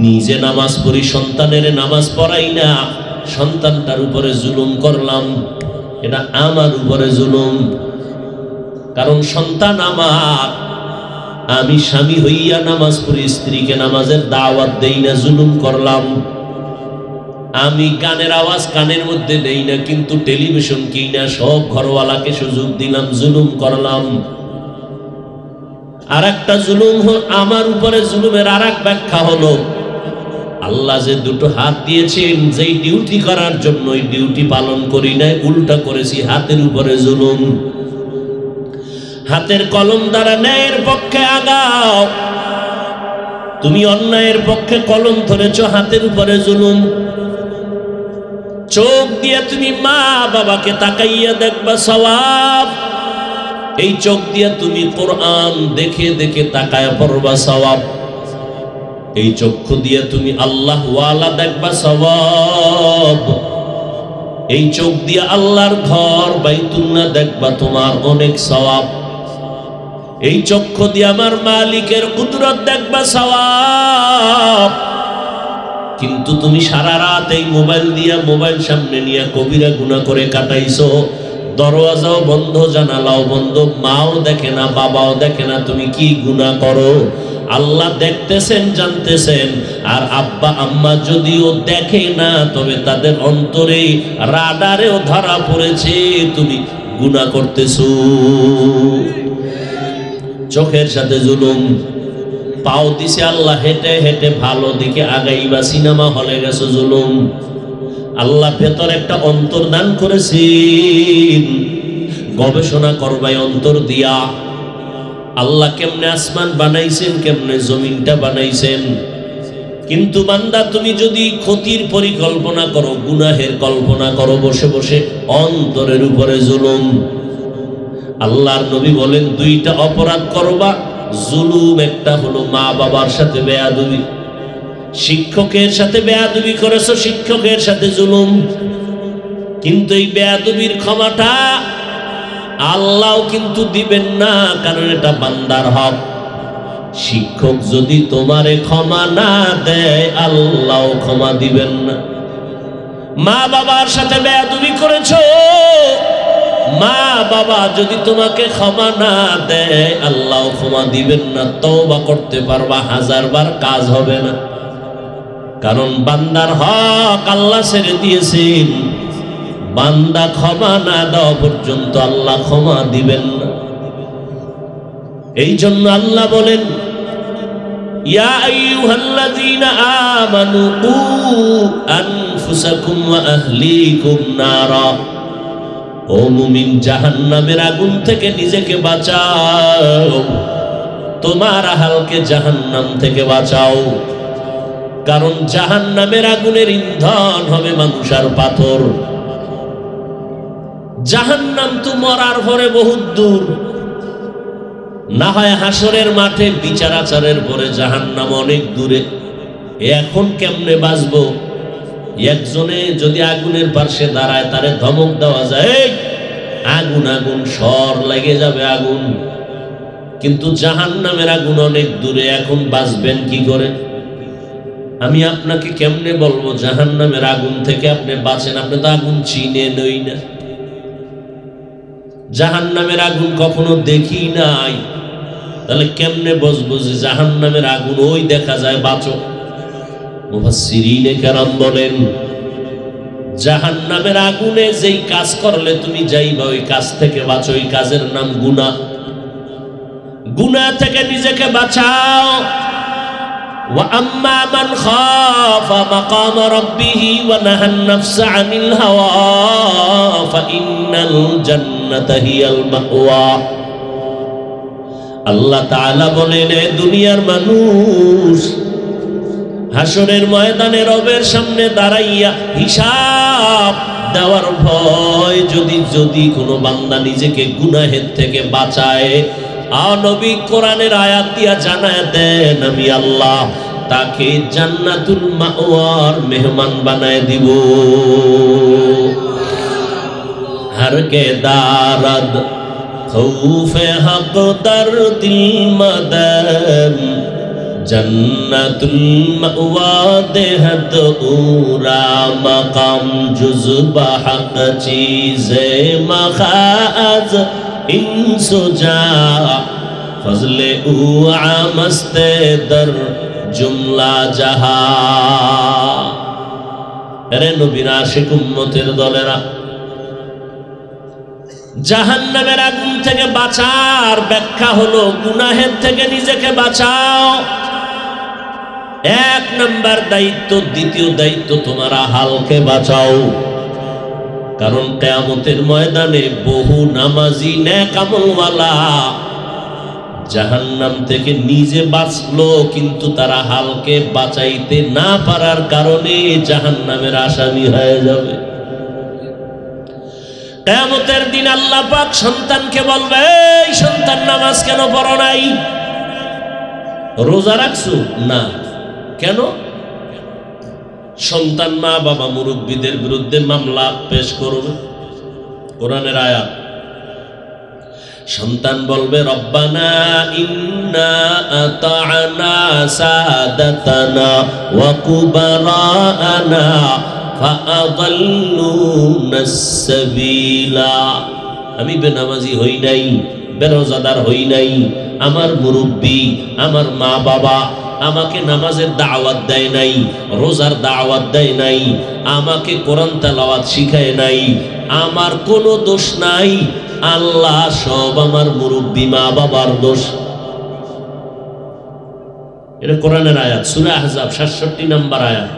নিজে নামাজ পড়ি, সন্তানের নামাজ পড়াই না, সন্তানটার উপরে জুলুম করলাম, এটা আমার উপরে জুলুম। কারণ সন্তান আমার, আমি স্বামী হইয়া নামাজ পড়ি, স্ত্রীকে নামাজের দাওয়াত দেই না, জুলুম করলাম। আমি গানের আওয়াজ কানের মধ্যে দেই না, কিন্তু টেলিভিশন কিই না, সব ঘরওয়ালাকে সুযোগ দিলাম, জুলুম করলাম। আর একটা জুলুম আমার উপরে জুলুমের আর এক ব্যাখ্যা হলো, আল্লাহ যে দুটো হাত দিয়েছেন, যেই ডিউটি করার জন্য ওই ডিউটি পালন করি নাই, উল্টা করেছি, হাতের উপরে জুলুম। হাতের কলম দ্বারা ন্যায়ের পক্ষে আগাও, তুমি অন্যায়ের পক্ষে কলম ধরেছ, হাতের উপরে জুলুম। চোখ দিয়ে তুমি মা বাবাকে তাকাইয়া দেখবা সওয়াব, এই চোখ দিয়ে তুমি কোরআন দেখে দেখে তাকায়া পড়বা সওয়াব। এই চক্ষু দিয়ে তুমি আল্লাহ ওয়ালা দেখবা সওয়াব। এই চোখ দিয়ে আল্লাহর ঘর বাইতুল্লাহ দেখবা, তোমার অনেক সওয়াব। এই চক্ষু দিয়ে আমার মালিকের কুদরত দেখবা, সওয়াব। কিন্তু তুমি সারা রাত এই মোবাইল দিয়া, মোবাইল সামনে নিয়ে কবিরা গুনাহ করে কাটাইছো। দরওয়াজাও বন্ধ, জানালাও বন্ধ, মাও দেখে না, বাবাও দেখে না, তুমি কি গুনাহ করো। আল্লাহ দেখতেছেন, জানতেছেন। আর আব্বা আম্মা যদিও দেখে না, তবে তাদের অন্তরে রাডারেও ধরা পড়েছে তুমি গুনাহ করতেছো। চোখের সাথে জুলুম। পাও দিছে আল্লাহ, হেঁটে হেঁটে ভালো দিকে আগাইবা, সিনেমা হলে গেছো, জুলুম। আল্লাহ ভেতর একটা অন্তর দান করেছেন, গবেষণা করবাই অন্তর দিয়া। আল্লাহ কেমনে আসমান বানাইছেন, কেমনে জমিনটা বানাইছেন। কিন্তু বান্দা, তুমি যদি ক্ষতির পরিকল্পনা করো, গুনাহের কল্পনা করো বসে বসে, অন্তরের উপরে জুলুম। আল্লাহর নবী বলেন, দুইটা অপরাধ করবা, জুলুম। একটা হলো মা বাবার সাথে বেয়াদবি, শিক্ষকের সাথে বেয়াদবি করেছো, শিক্ষকের সাথে জুলুম। কিন্তু এই বেয়াদবির ক্ষমাটা আল্লাহ কিন্তু দিবেন না, কারণ এটা বান্দার হক। শিক্ষক যদি তোমারে ক্ষমা না দেয়, আল্লাহ ক্ষমা দিবেন না। মা বাবার সাথে বেয়াদবি করেছো, মা বাবা যদি তোমাকে ক্ষমা না দেয়, আল্লাহ ক্ষমা দিবেন না। তওবা করতে পারবা 1000 বার, কাজ হবে না। কারণ বান্দার হক আল্লাহ ছেড়ে দিয়েছেন, বান্দা ক্ষমা না দেওয়া পর্যন্ত আল্লাহ ক্ষমা দিবেন না। এই জন্য আল্লাহ বলেন, ইয়া আইয়ুহাল্লাযীনা আমানু কু আনফুসাকুম ওয়া আহলিকুম নারা। ও মুমিন, জাহান্নামের আগুন থেকে নিজেকে বাঁচাও, তোমার আহালকে জাহান্নাম থেকে বাঁচাও। কারণ জাহান্নামের আগুনের ইন্ধন হবে মানুষ আর পাথর। জাহান্নাম তো মরার পরে বহুত দূর, না হয় হাসরের মাঠে বিচার আচারের পরে জাহান্নাম অনেক দূরে। এখন কেমনে বাঁচবো? একজনে যদি আগুনের পাশে দাঁড়ায়, তারে ধমক দেওয়া যায়, আগুন আগুন, সর লেগে যাবে আগুন। কিন্তু জাহান্নামের আগুন অনেক দূরে, এখন বাঁচবেন কি করে? আমি আপনাকে কেমনে বলবো জাহান্নামের আগুন থেকে আপনি বাঁচেন? আপনি তো আগুন চিনে নই না, জাহান্নামের আগুন কখনো দেখি নাই, তাহলে কেমনে বুঝবো যে জাহান্নামের আগুন? ওই দেখা যায় বাঁচো। মুফাসসিরিনে কেরাম বলেন, জাহান্নামের আগুনে যেই কাজ করলে তুমি যাইবা, ওই কাজ থেকে বাঁচো। ওই কাজের নাম গুনাহ। গুনাহ থেকে নিজেকে বাঁচাও। ওয়া আম্মা মান খাফা মাকাম রাব্বিহি ওয়া নাহান নাফসা আনিল হাওয়া ফাইন্নাল জান্নাতা হিয়াল মাওয়া। আল্লাহ তাআলা বলেন, দুনিয়ার মানুষ হাসরের ময়দানে রবের সামনে দাঁড়াইয়া হিসাব দেওয়ার ভয়, যদি কোনো বান্দা নিজেকে গুনাহের থেকে বাঁচায়, নবী কোরআনের আয়াত দিয়া জানায় দেন, আমি আল্লাহ তাকে জান্নাতুল মাওয়ার মেহমান বানায় দিব। हर के दारद খৌফে হক দর দিল মদন জন্নতুল মাওয়া দেহদ উরা মকাম জুজবা হক চীজে মখাজ ইনসুজা ফজলে উ আমস্তে দর জুমলা জাহা। আরে নবীর আশিক উম্মতের দলেরা, জাহান্নামের আগুন থেকে বাঁচার ব্যাখ্যা হলো গুনাহের থেকে নিজেকে বাঁচাও, এক নাম্বার দায়িত্ব। দ্বিতীয় দায়িত্ব তোমার আহালকে বাঁচাও, কারণ কিয়ামতের ময়দানে বহু নামাজি নেক আমলওয়ালা জাহান্নাম থেকে নিজে বাঁচলো, কিন্তু তারা হালকে বাঁচাইতে না পারার কারণে জাহান্নামের আসামি হয়ে যাবে। কিয়ামতের দিন আল্লাহ পাক সন্তানকে বলবে, এই সন্তান নামাজ কেন পড়ো নাই? রোজা রাখছো না কেন? সন্তান মা বাবা মুরব্বীদের বিরুদ্ধে মামলা পেশ করবে, কোরআনের আয়াত। সন্তান বলবে, রব্বানা ইন্না আতা'না সাদাতানা ওয়া কুবারানা ফাআদাল্লুনাস সাবিলা। আমি বেনামাজি হই নাই, বেরোজাদার হই নাই, আমার মুরব্বী আমার মা বাবা আমাকে নামাজের দাওয়াত দেয় নাই, রোজার দাওয়াত দেয় নাই, আমাকে কোরআন তেলাওয়াত শিখায় নাই, আমার কোনো দোষ নাই, আল্লাহ সব আমার মুরব্বী মা বাবার দোষ। এটা কোরআনের আয়াত, সূরা আহজাব 67 নম্বর আয়াত।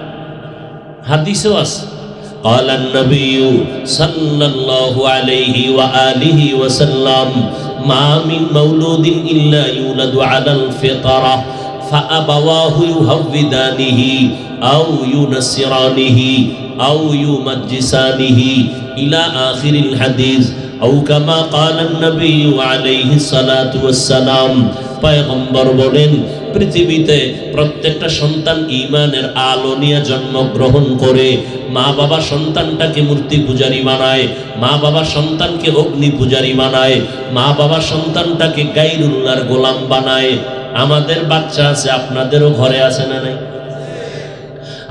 হাদিসেও আছে, قال النبي صلى الله عليه وآله وسلم ما من مولود إلا يولد على الفطرة فأبواه يهودانه أو ينصرانه أو يمجسانه إلى آخر الحديث أو كما قال النبي عليه الصلاة والسلام। পয়গম্বর বলেন, পৃথিবীতে প্রত্যেকটা সন্তান ঈমানের আলো নিয়ে জন্মগ্রহণ করে। মা বাবা সন্তানটাকে মূর্তি পূজারী বানায়, মা বাবা সন্তানকে অগ্নি পূজারী বানায়, মা বাবা সন্তানটাকে গায়রুল্লাহর গোলাম বানায়। আমাদের বাচ্চা আছে, আপনাদেরও ঘরে আছে না নাই?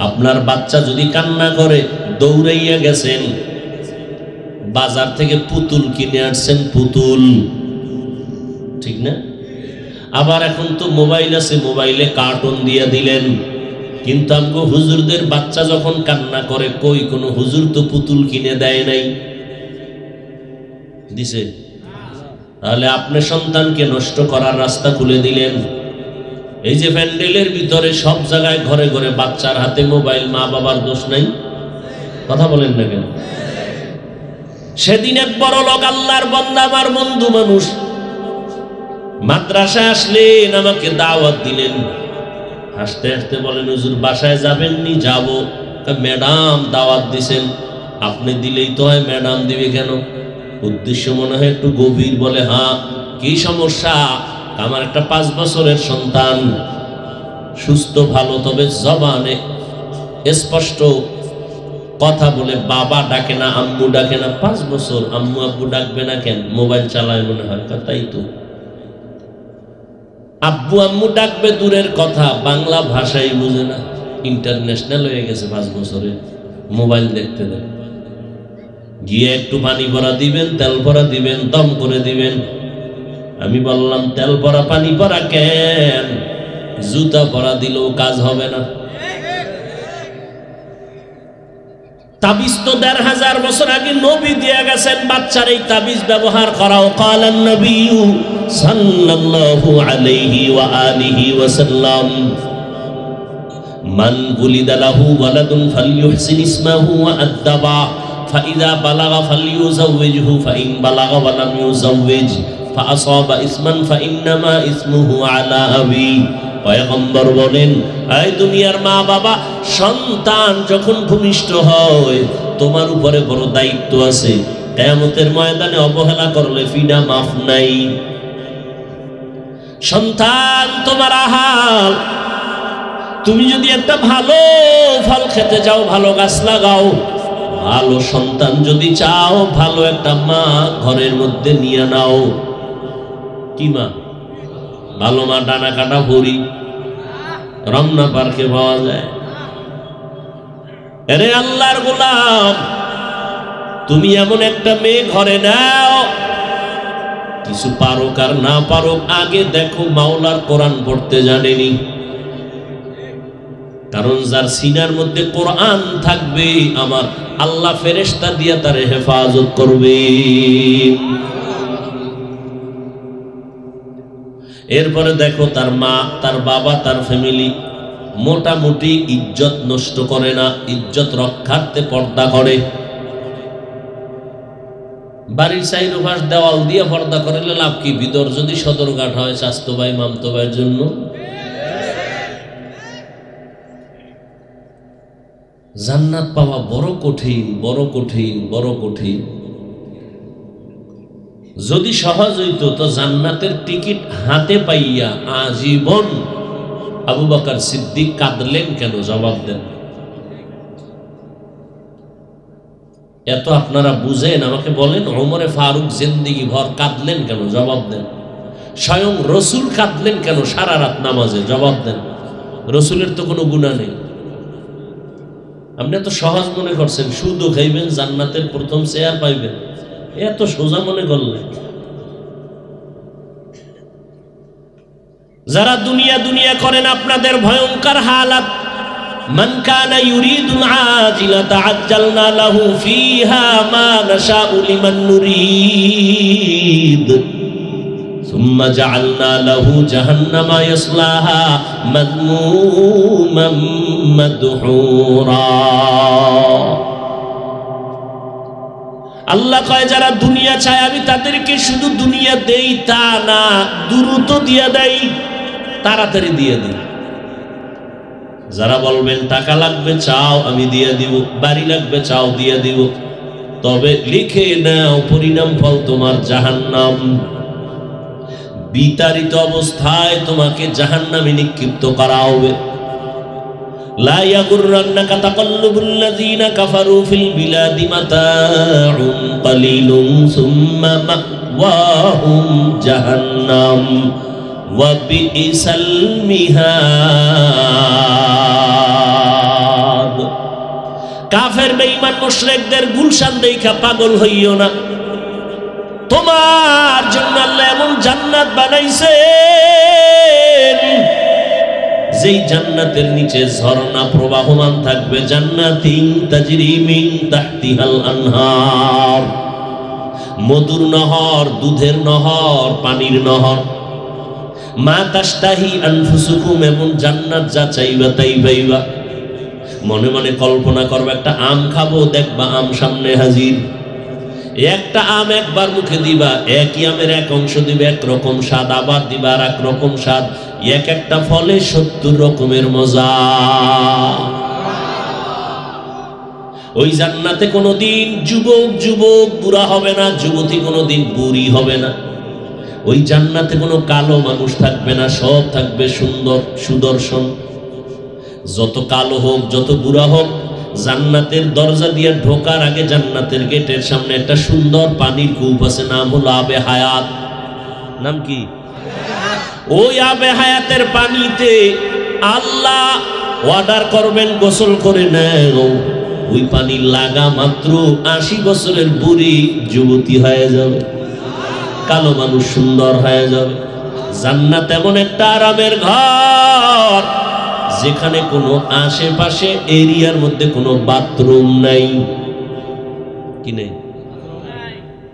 আপনার বাচ্চা যদি কান্না করে, দৌড়াইয়া গেছেন বাজার থেকে পুতুল কিনে আসছেন, পুতুল, ঠিক না? আবার এখন তো মোবাইল আছে, মোবাইলে কার্টুন দিয়ে দিলেন। কিন্তু আমগো হুজুরদের বাচ্চা যখন কান্না করে, কই কোনো হুজুর তো পুতুল কিনে দেয় নাই, দিছে? তাহলে আপনি সন্তানকে নষ্ট করার রাস্তা খুলে দিলেন। এই যে প্যান্ডেলের ভিতরে সব জায়গায় ঘরে ঘরে বাচ্চার হাতে মোবাইল, মা বাবার দোষ নাই? কথা বলেন না কেন? সেদিন এক বড় লোক, আল্লাহর বান্দা, আমার বন্ধু মানুষ, মাদ্রাসায় আসলেন, আমাকে দাওয়াত দিলেন। হাসতে হাসতে বলেন, হুজুর বাসায় যাবেননি? যাব। ম্যাডাম দাওয়াত দিছেন। আপনি দিলেই তো হয়, ম্যাডাম দিবে কেন? উদ্দেশ্য মনে হয় একটু গভীর। বলে, হ্যাঁ। কি সমস্যা? আমার একটা 5 বছরের সন্তান, সুস্থ ভালো, তবে জবানে স্পষ্ট কথা বলে, বাবা ডাকে না, আম্মু ডাকে না। 5 বছর, আম্মু আব্বু ডাকবে না কেন? মোবাইল চালায় মনে হয়। তাই তো, আব্বু আম্মু ডাকবে দূরের কথা, বাংলা ভাষাই বুঝে না, ইন্টারন্যাশনাল হয়ে গেছে 5 বছরে। মোবাইল দেখতে দেন, গিয়ে একটু পানি ভরা দিবেন, তেল ভরা দিবেন, দম করে দিবেন। আমি বললাম, তেল ভরা পানি ভরা কেন? জুতা ভরা দিলেও কাজ হবে না। তাবিজ তো 1500 বছর আগে নবী দিয়ে গেছেন, বাচ্চার এই তাবিজ ব্যবহার করাও। কালান নবী সাল্লাল্লাহু আলাইহি ওয়া আলিহি ওয়াসাল্লাম, মান বুলিদা লাহু ওয়ালাদুন ফালইউহসিন ইসমাহু ওয়া আদবা ফাইযা বালাগা ফালইউযাওবিজহু ফাইন বালাগা ওয়া লাম ইউযাওবিজ ফাআসাবা ইসমান ফাইন্নামা ইসমুহু আলা আবি। পয়গম্বর বলেন, এই দুনিয়ার মা বাবা, সন্তান যখন ভূমিষ্ঠ হয়, তোমার উপরে বড় দায়িত্ব আছে। কিয়ামতের ময়দানে অবহেলা করলে ফিডা মাফ নাই। সন্তান তোমার আহাল। তুমি যদি একটা ভালো ফল খেতে চাও, ভালো গাছ লাগাও। ভালো সন্তান যদি চাও, ভালো একটা মা ঘরের মধ্যে নিয়ে নাও। কি মা? ভালো মা, ডানা কাটা ভরি, রমনা পার্কে পাওয়া যায়। আরে আল্লাহর গোলাম, তুমি এমন একটা মেয়ে ঘরে নাও, কিছু পারুক আর না পারুক, আগে দেখো মাওলার কোরআন পড়তে জানেনি। কারণ যার সিনার মধ্যে কোরআন থাকবে, আমার আল্লাহ ফেরেশতা দিয়া তার হেফাজত করবে। এরপরে দেখো তার মা, তার বাবা, তার ফ্যামিলি মোটামুটি ইজ্জত নষ্ট করে না, ইজ্জত রক্ষার্থে পর্দা করে। বাড়ির চাইরো পাশ দেওয়াল দিয়ে পর্দা করলে লাভ কি? ভিতর যদি সদরঘাট হয় স্বাস্থ্য ভাই মামতো ভাইয়ের জন্য। জান্নাত পাওয়া বড় কঠিন, বড় কঠিন, বড় কঠিন। যদি সহজ হইতো তো জান্নাতের টিকিট হাতে পাইয়া আজীবন আবু বকর সিদ্দিক কাঁদলেন কেন? জবাব দেন। এত আপনারা বুঝেন, আমাকে বলেন ওমরে ফারুক জিন্দেগি ভর কাঁদলেন কেন? জবাব দেন। স্বয়ং রসুল কাঁদলেন কেন সারা রাত নামাজে? জবাব দেন। রসুলের তো কোনো গুনাহ নেই। আপনি এত সহজ মনে করছেন, সুদও খাইবেন, জান্নাতের প্রথম চেয়ার পাইবেন, এত সোজা মনে করলেন। যারা দুনিয়া দুনিয়া করেন, আপনাদের ভয়ঙ্কর হালাত। মান কানা ইউরিদুল আজিলাতা আজ্জালনা লাহু ফিহা মা নাশাউ লিমান নুরিদ সুম্মা জাআলনা লাহু জাহান্নামা ইয়াসলাহা মাযমুমান মাদহুরা। আল্লাহ কয় যারা দুনিয়া চায় আমি তাদেরকে শুধু দুনিয়া দেই তা না, দ্রুত দিয়ে দেই, তাড়াতাড়ি দিয়ে দিই। যারা বলবেন টাকা লাগবে চাও আমি দিয়ে দিব, বাড়ি লাগবে চাও দিয়ে দিব, তবে লিখে নাও পরিণাম ফল তোমার জাহান্নাম। বিতাড়িত অবস্থায় তোমাকে জাহান্নামে নিক্ষিপ্ত করা হবে। লা ইয়াগুররান্নাকা তাকাল্লুবুল্লাযীনা কাফারু ফিল বিলাদি মাতাউন কালিলুন সুম্মা মাওয়াহুম জাহান্নাম ওয়া বিইসাল মিহাদ। কাফের বেঈমান মুশরিকদের গুলশান দেইখা পাগল হইও না। তোমার জন্য আল্লাহ এমন জান্নাত বানাইছেন যেই জান্নাতের নিচে ঝর্ণা প্রবাহমান থাকবে। জান্নাতিন তাজরি মিন তাহতিহাল আনহার, মধুর নহর, দুধের নহর, পানির নহর। মা তাশতাহি আনফুসুকুম, এমন জান্নাত যা চাইবা তাই পাইবা। মনে মনে কল্পনা করবে একটা আম খাবো, দেখবা আম সামনে হাজির। একটা আম একবার মুখে দিবা, একই আমের এক অংশ দিবে একরকম স্বাদ, আবার দিবা আর এক রকম স্বাদ। এক একটা ফলে 70 রকমের মজা। ওই জান্নাতে কোনোদিন যুবক যুবক বুড়া হবে না, যুবতী কোনোদিন বুড়ি হবে না। ওই জান্নাতে কোনো কালো মানুষ থাকবে না, সব থাকবে সুন্দর সুদর্শন। যত কালো হোক, যত বুড়া হোক, জান্নাতের দরজা দিয়ে ঢোকার আগে জান্নাতের গেটের সামনে একটা সুন্দর পানির কূপ আছে, নাম হলো আবে হায়াত। নাম কি? ওই আবে হায়াতের পানিতে আল্লাহ অর্ডার করবেন গোসল করে নাও। ওই পানি লাগা মাত্র 80 বছরের বুড়ি যুবতী হয়ে যাবে, কালো মানুষ সুন্দর হয়ে যাবে। জান্নাত এমন একটা আরামের ঘর যেখানে কোনো আশেপাশে এরিয়ার মধ্যে কোনো বাথরুম নাই। কি নেই?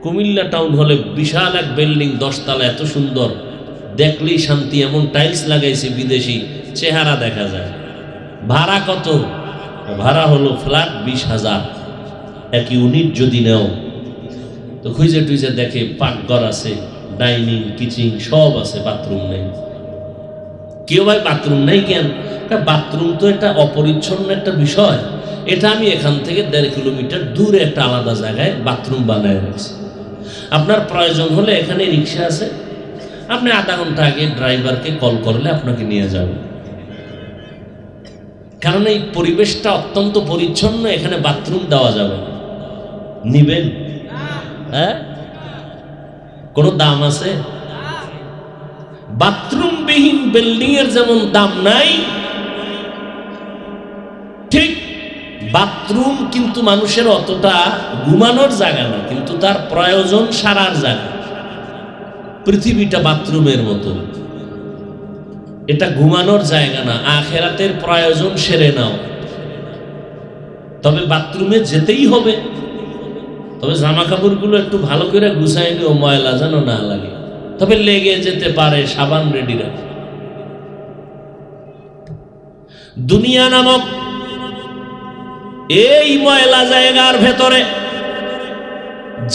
কুমিল্লা টাউন হলে বিশাল এক বিল্ডিং, 10 তলা, এত সুন্দর, দেখলেই শান্তি। এমন টাইলস লাগাইছে বিদেশি, চেহারা দেখা যায়। ভাড়া কত? ভাড়া হলো ফ্ল্যাট 20,000। এক ইউনিট যদি নাও তো খুঁজে টুইজে দেখে পাকঘর আছে, ডাইনিং, কিচেন সব আছে, বাথরুম নেই। কেউ ভাই বাথরুম নেই কেন? বাথরুম তো এটা অপরিচ্ছন্ন একটা বিষয়। এটা আমি এখান থেকে 1.5 কিলোমিটার দূরে একটা আলাদা জায়গায় বাথরুম বানায় রাখছি। আপনার প্রয়োজন হলে এখানে রিক্সা আছে, আপনি আধা ঘন্টা আগে ড্রাইভারকে কল করলে আপনাকে নিয়ে যাবে। কারণ এই পরিবেশটা অত্যন্ত পরিচ্ছন্ন, এখানে বাথরুম দেওয়া যাবে না। নিবেন? হ্যাঁ, কোনো দাম আছে? বাথরুমবিহীন বিল্ডিং এর যেমন দাম নাই, ঠিক বাথরুম কিন্তু মানুষের অতটা ঘুমানোর জায়গা না, কিন্তু তার প্রয়োজন সারার জায়গা। পৃথিবীটা বাথরুমের মতো, এটা ঘুমানোর জায়গা না, আখেরাতের প্রয়োজন সেরে নাও। তবে বাথরুমে যেতেই হবে, তবে জামা কাপড়গুলো একটু ভালো করে গুছাই নিও, ময়লা যেন না লাগে। তবে লেগে যেতে পারে, সাবান রেডি রাখো। দুনিয়া নামক এই ময়লা জায়গার ভেতরে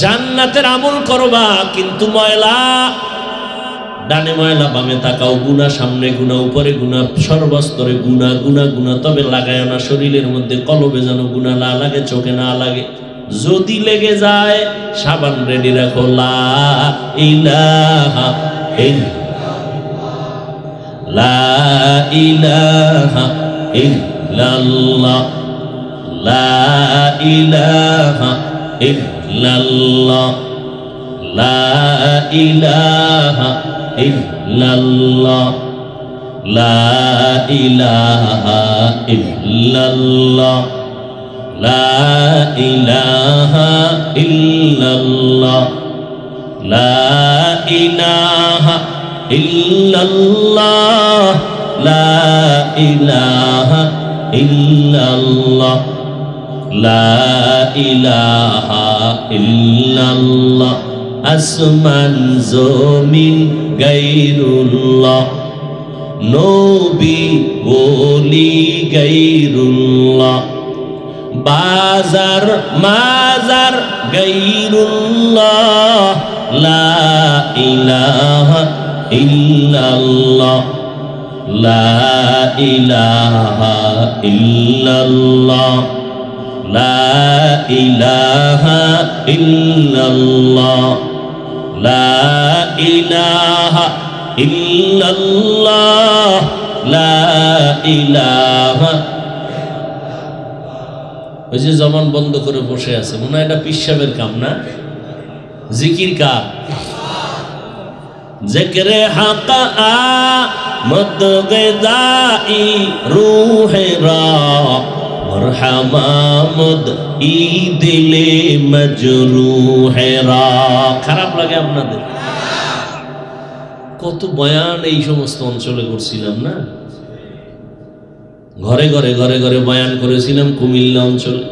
জান্নাতের আমল করবা, কিন্তু ময়লা, ডানে ময়লা বামে তাকাও, গুনাহ সামনে গুনাহ উপরে গুনাহ, সর্বস্তরে গুনাহ গুনাহ গুনাহ। তবে লাগায় না শরীরের মধ্যে, কলবে যেন গুনাহ না লাগে, চোখে না লাগে। যদি লেগে যায় সাবান রেডি রাখো। লা ইলাহা ইল্লাল্লাহ, লা ইলাহা ইল্লাল্লাহ, লা ইলাহা ইল্লাল্লাহ, লা ইলাহা ইল্লাল্লাহ, লা ইলাহা ইল্লাল্লাহ, লা ইলাহা ইল্লাল্লাহ, লা ইলাহা ইল্লাল্লাহ, লা ইলাহা ইল্লাল্লাহ, লা ইলাহা ইল্লাল্লাহ। আসমান জমিন গায়রুল্লাহ, নবী ওলি গায়রুল্লাহ, বাজার মাজার গায়রুল্লাহ, লা ইলাহা ইল্লাল্লাহ, লা ইলাহা ইল্লাল্লাহ, লা ইলাহা ইল্লাল্লাহ, লা ইলাহা ইল্লাল্লাহ, লা ইলাহা। ওই যে জবান বন্ধ করে বসে আছে, মনে হয় এটা পিসাবের কাম না? জিকির কার? জিকরে হক আমদ গদাই রূহেরা, মরহামামদ ই দিলে মজরুহেরা। খারাপ লাগে আপনাদের? কত বয়ান এই সমস্ত অঞ্চলে করছিলাম না, ঘরে ঘরে ঘরে ঘরে বয়ান করেছিলাম কুমিল্লা অঞ্চলে।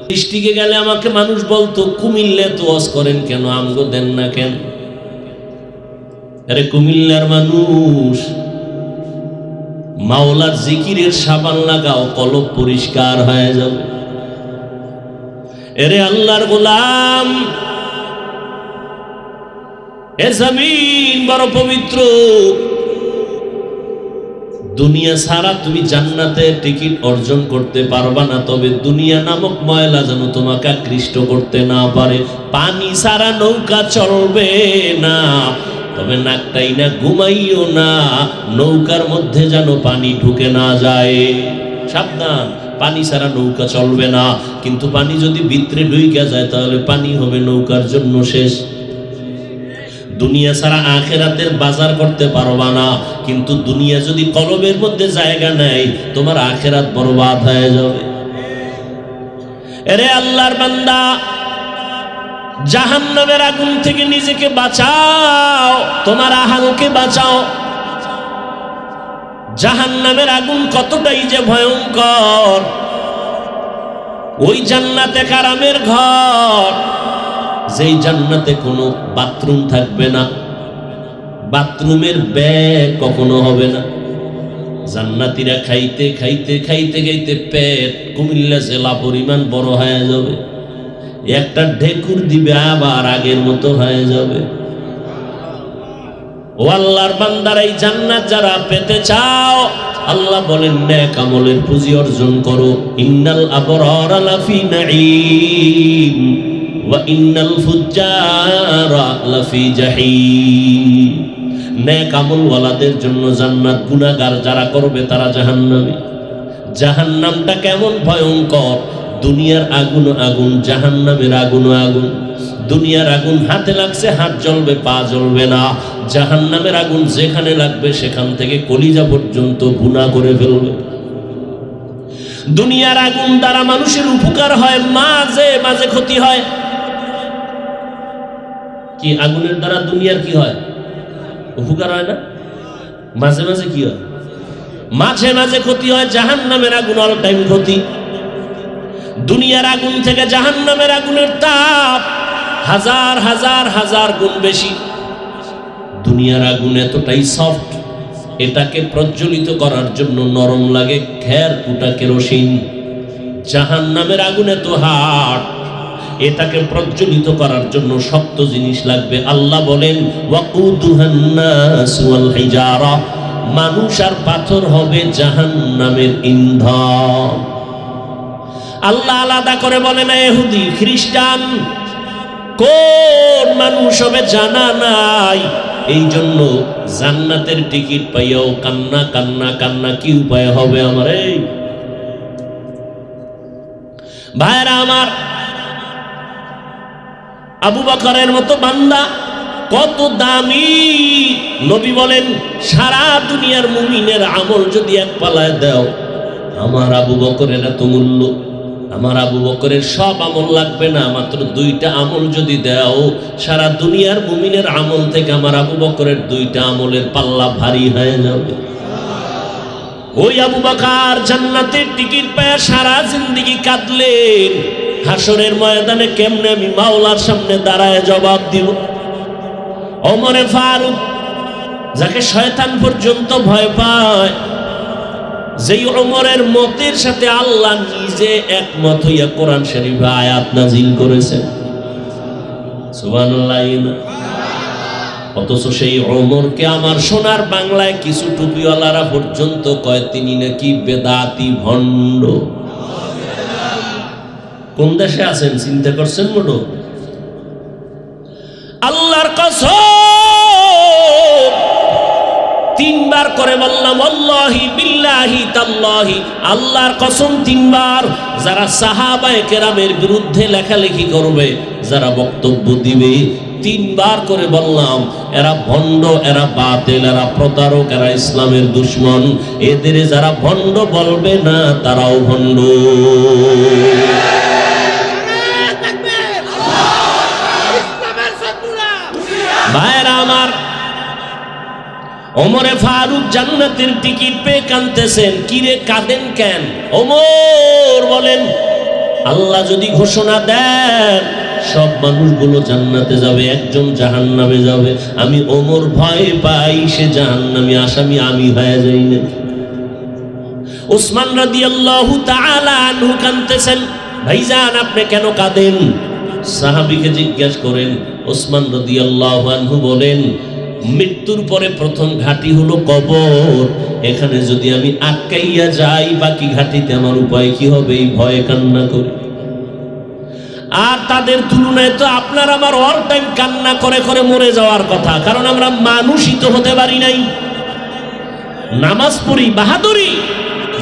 ডিস্ট্রিক্টে গেলে আমাকে মানুষ বলতো, কুমিল্লা তো ওয়াজ করেন কেন, আমগো দেন না কেন? আরে কুমিল্লার মানুষ, মাওলার জিকিরের সাবান লাগাও, কলব পরিষ্কার হয়ে যাবে। এরে আল্লাহর গোলাম, এ জমিন বড় পবিত্র। দুনিয়া ছাড়া তুমি জান্নাতের টিকিট অর্জন করতে পারবা না, তবে দুনিয়া নামক ময়লা যেন তোমাকে আকৃষ্ট করতে না পারে। পানি ছাড়া নৌকা চলবে না, তবে নাকটাই না ঘুমাইও না, নৌকার মধ্যে যেন পানি ঢুকে না যায়। সাবধান, পানি ছাড়া নৌকা চলবে না, কিন্তু পানি যদি ভিতরে ঢুকে যায় তাহলে পানি হবে নৌকার জন্য শেষ। দুনিয়া ছাড়া আখেরাতের বাজার করতে পারবা না, কিন্তু দুনিয়া যদি কলবের মধ্যে জায়গা নেয় তোমার আখেরাত বরবাদ হয়ে যাবে। এরে আল্লাহর বান্দা, জাহান্নামের আগুন থেকে নিজেকে বাঁচাও, তোমার আহালকে বাঁচাও। জাহান্নামের আগুন কতটাই যে ভয়ঙ্কর। ওই জান্নাতে কারামের ঘর, যেই জান্নাতে কোনো বাথরুম থাকবে না, বাথরুমের ব্যাগ কখনো হবে না। জান্নাতীরা খাইতে খাইতে খাইতে খাইতে পেট কুমিল্লা জেলা পরিমাণ বড় হয়ে যাবে। একটা ঢেকুর দিবে আবার আগের মতো হয়ে যাবে। ও আল্লাহর বান্দারা, এই জান্নাত যারা পেতে চাও, আল্লাহ বলেন নেক আমলের পুঁজি অর্জন করো। ইন্নাল আবরারা লাফি নাঈম ওয়া ইন্নাল ফুজ্জারা লাফি জাহিম। নেক আমলওয়ালাদের জন্য জান্নাত, গুনাহগার যারা করবে তারা জাহান্নামী। জাহান্নামটা কেমন ভয়ঙ্কর! দুনিয়ার আগুন আগুন, জাহান্নামের আগুন আগুন। দুনিয়ার আগুন হাতে লাগছে, হাত জ্বলবে, পা জ্বলবে না। জাহান্নামের আগুন যেখানে লাগবে সেখান থেকে কলিজা পর্যন্ত ভুনা করে ফেলবে। দুনিয়ার আগুন দ্বারা মানুষের উপকার হয়, মাঝে মাঝে ক্ষতি হয়। কি আগুনের দ্বারা দুনিয়ার কি হয়? উপকার হয় না? মাঝে মাঝে কি হয়? মাঝে মাঝে ক্ষতি হয়। জাহান্নামের আগুন অল টাইম ক্ষতি। দুনিয়ার আগুন থেকে জাহান্নামের আগুনের তাপ হাজার হাজার হাজার গুণ বেশি। দুনিয়ার আগুন এতটাই সফট, এটাকে প্রজ্বলিত করার জন্য নরম লাগে খের কুটা কেরোসিন। জাহান্নামের আগুন এত হার্ড, এটাকে প্রজ্বলিত করার জন্য শক্ত জিনিস লাগবে। আল্লাহ বলেন ওয়াকুদুহান নাস ওয়াল হিজারা, মানুষ আর পাথর হবে জাহান্নামের ইন্ধন। আল্লাহ আলাদা করে বলে না ইহুদি খ্রিস্টান কোন মানুষ হবে জানা নাই। এই জন্য জান্নাতের টিকিট পাইয়াও কান্না কান্না কান্না। কি উপায় হবে আমার? এই ভাইরা আমার, আবু বকরের মতো বান্দা কত দামি। নবী বলেন সারা দুনিয়ার মুমিনের আমল যদি এক পালায় দাও, আমার আবু বকরের এত মূল্য। আমার আবু বকরের সব আমল লাগবে না, মাত্র 2টা আমল যদি দাও, সারা দুনিয়ার মুমিনের আমল থেকে আমার আবু বকরের 2টা আমলের পাল্লা ভারী হয়ে যাবে। ওই আবু বকর জান্নাতের টিকিট পেয়ে সারা জিন্দেগি কাঁদলেন। হাসরের ময়দানে কেমনে আমি মাওলার সামনে দাঁড়ায় জবাব দিব? ওমরে ফারুক, যাকে শয়তান পর্যন্ত ভয় পায়, যেই ওমরের মতের সাথে আল্লাহ নিজে একমত হইয়া কোরআন শরীফে আয়াত নাজিল করেছেন। সুবহানাল্লাহ। অথচ সেই ওমরকে আমার সোনার বাংলায় কিছু টুপিওয়ালারা পর্যন্ত কয় তিনি নাকি বেদাতি ভণ্ড। কোন দেশে আছেন চিন্তা করছেন মোটো? আল্লাহর কসম, 3বার করে বললাম আল্লাহি বিল্লাহি তাল্লাহি, আল্লাহর কসম 3বার। যারা সাহাবায়ে কেরামের বিরুদ্ধে লেখালেখি করবে, যারা বক্তব্য দিবে, 3বার করে বললাম এরা ভণ্ড, এরা বাতিল, এরা প্রতারক, এরা ইসলামের দুশমন। এদের যারা ভণ্ড বলবে না তারাও ভণ্ড। ভাইরা আমার, ওমরে ফারুক জান্নাতের টিকিট পেয়ে কাঁদতেছেন। কিরে কাঁদেন কেন? ওমর বলেন আল্লাহ যদি ঘোষণা দেন সব মানুষগুলো জান্নাতে যাবে, একজন জাহান্নামে যাবে, আমি ওমর ভয় পাই সে জাহান্নামী আসামি আমি হয়ে যাই না। উসমান রাদিয়াল্লাহু তাআলা আনহু কাঁদতেছেন। ভাইজান আপনি কেন কাঁদেন? সাহাবীকে জিজ্ঞেস করেন। উসমান রাদিয়াল্লাহু আনহু বলেন মৃত্যুর পরে প্রথম ঘাঁটি হলো কবর। এখানে যদি আমি আটকাইয়া যাই বাকি ঘাঁটিতে আমার উপায় কি হবে? এই ভয়ে কান্না করি। আর তাদের তুলনায় তো আপনার আমার অল টাইম কান্না করে করে মরে যাওয়ার কথা, কারণ আমরা মানুষই তো হতে পারি নাই। নামাজ পড়ি বাহাদুরি,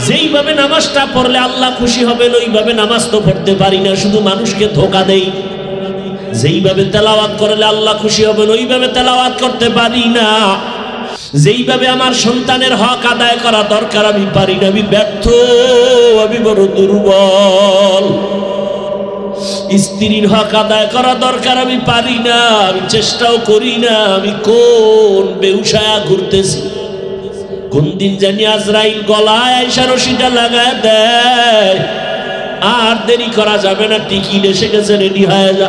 যেইভাবে নামাজটা পড়লে আল্লাহ খুশি হবেন ওইভাবে নামাজ তো পড়তে পারি না, শুধু মানুষকে ধোঁকা দেই। যেইভাবে তেলাওয়াত করলে আল্লাহ খুশি হবেন ওইভাবে তেলাওয়াত করতে পারি না। যেইভাবে আমার সন্তানের হক আদায় করা দরকার আমি পারি না, আমি ব্যর্থ, আমি বড় দুর্বল। স্ত্রীর হক আদায় করা দরকার আমি পারি না, আমি চেষ্টাও করি না। আমি কোন বেউসায়া ঘুরতেছি, কোন দিন জানি আজরাইল গলায় আইসা রশিটা লাগায় দেয়। আর দেরি করা যাবে না, টিকিট এসে গেছে, রেডি হয়ে যা,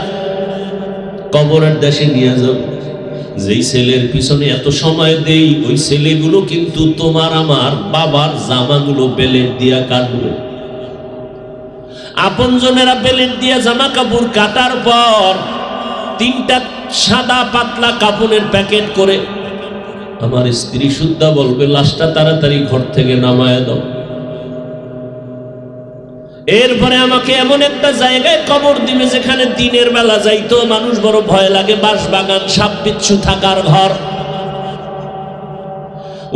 কবরের দেশে নিয়ে যাও। যেই ছেলের পিছনে এত সময় দেই ওই ছেলেগুলো কিন্তু তোমার আমার বাবার জামাগুলো বেলেট দিয়া কাটবে। আপনজনেরা বেলেট দিয়া জামা কাপড় কাটার পর 3টা সাদা পাতলা কাপড়ের প্যাকেট করে আমার স্ত্রী সুদ্ধা বলবে লাশটা তাড়াতাড়ি ঘর থেকে নামায় দাও। এরপরে আমাকে এমন একটা জায়গায় কবর দিবে যেখানে দিনের বেলা যাইতো মানুষ বড় ভয় লাগে, বাঁশ বাগান, সাপ বিচ্ছু থাকার ঘর।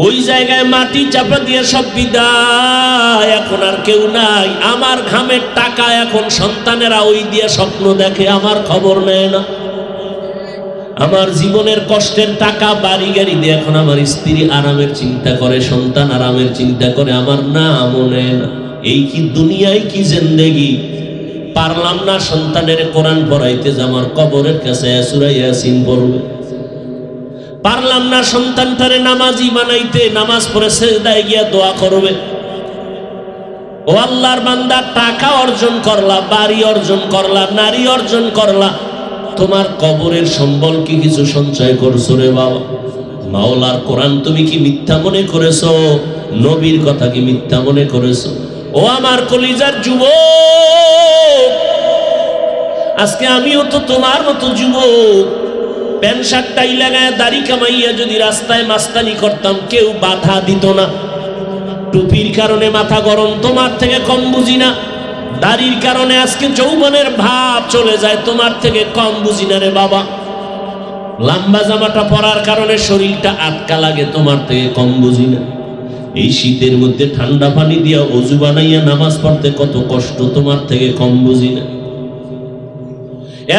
ওই জায়গায় মাটি চাপা দিয়ে সব বিদায়, এখন আর কেউ নাই। আমার ঘামের টাকা এখন সন্তানেরা ওই দিয়ে স্বপ্ন দেখে, আমার খবর নেয় না। আমার জীবনের কষ্টের টাকা বাড়ি গাড়ি দিয়ে এখন আমার স্ত্রী আরামের চিন্তা করে, সন্তান আরামের চিন্তা করে, আমার না মনে না। এই কি দুনিয়ায় কি জিন্দেগি! পারলাম না সন্তানের কোরআন পড়াইতে যে আমার কবরের কাছে সূরা ইয়াসিন পড়বে, পারলাম না সন্তানটারে নামাজি বানাইতে নামাজ পড়ে সিজদায় গিয়া দোয়া করবে। ও আল্লাহর বান্দা, টাকা অর্জন করলা, বাড়ি অর্জন করলা, নারী অর্জন করলা, তোমার কবরের সম্বল কি কিছু সঞ্চয় করছো রে বাবা? মাওলার কোরআন তুমি কি মিথ্যা মনে করেছো? নবীর কথা কি মিথ্যা মনে করেছো? ও আমার কলিজার যুবক, আজকে আমিও তো তোমার মতো যুবক। প্যান্ট শার্ট টাই লাগায় দাড়ি কামাইয়া যদি রাস্তায় মাস্তানি করতাম কেউ বাধা দিত না। টুপির কারণে মাথা গরম, তোমার থেকে কম বুঝি না। দাড়ির কারণে আজকে যৌবনের ভাব চলে যায়, তোমার থেকে কম বুঝি না রে বাবা। লম্বা জামাটা পরার কারণে শরীরটা আটকা লাগে, তোমার থেকে কম বুঝি না। এই শীতের মধ্যে ঠান্ডা পানি দিয়া ওযু বানাইয়া নামাজ পড়তে কত কষ্ট, তোমার থেকে কম বুঝি না।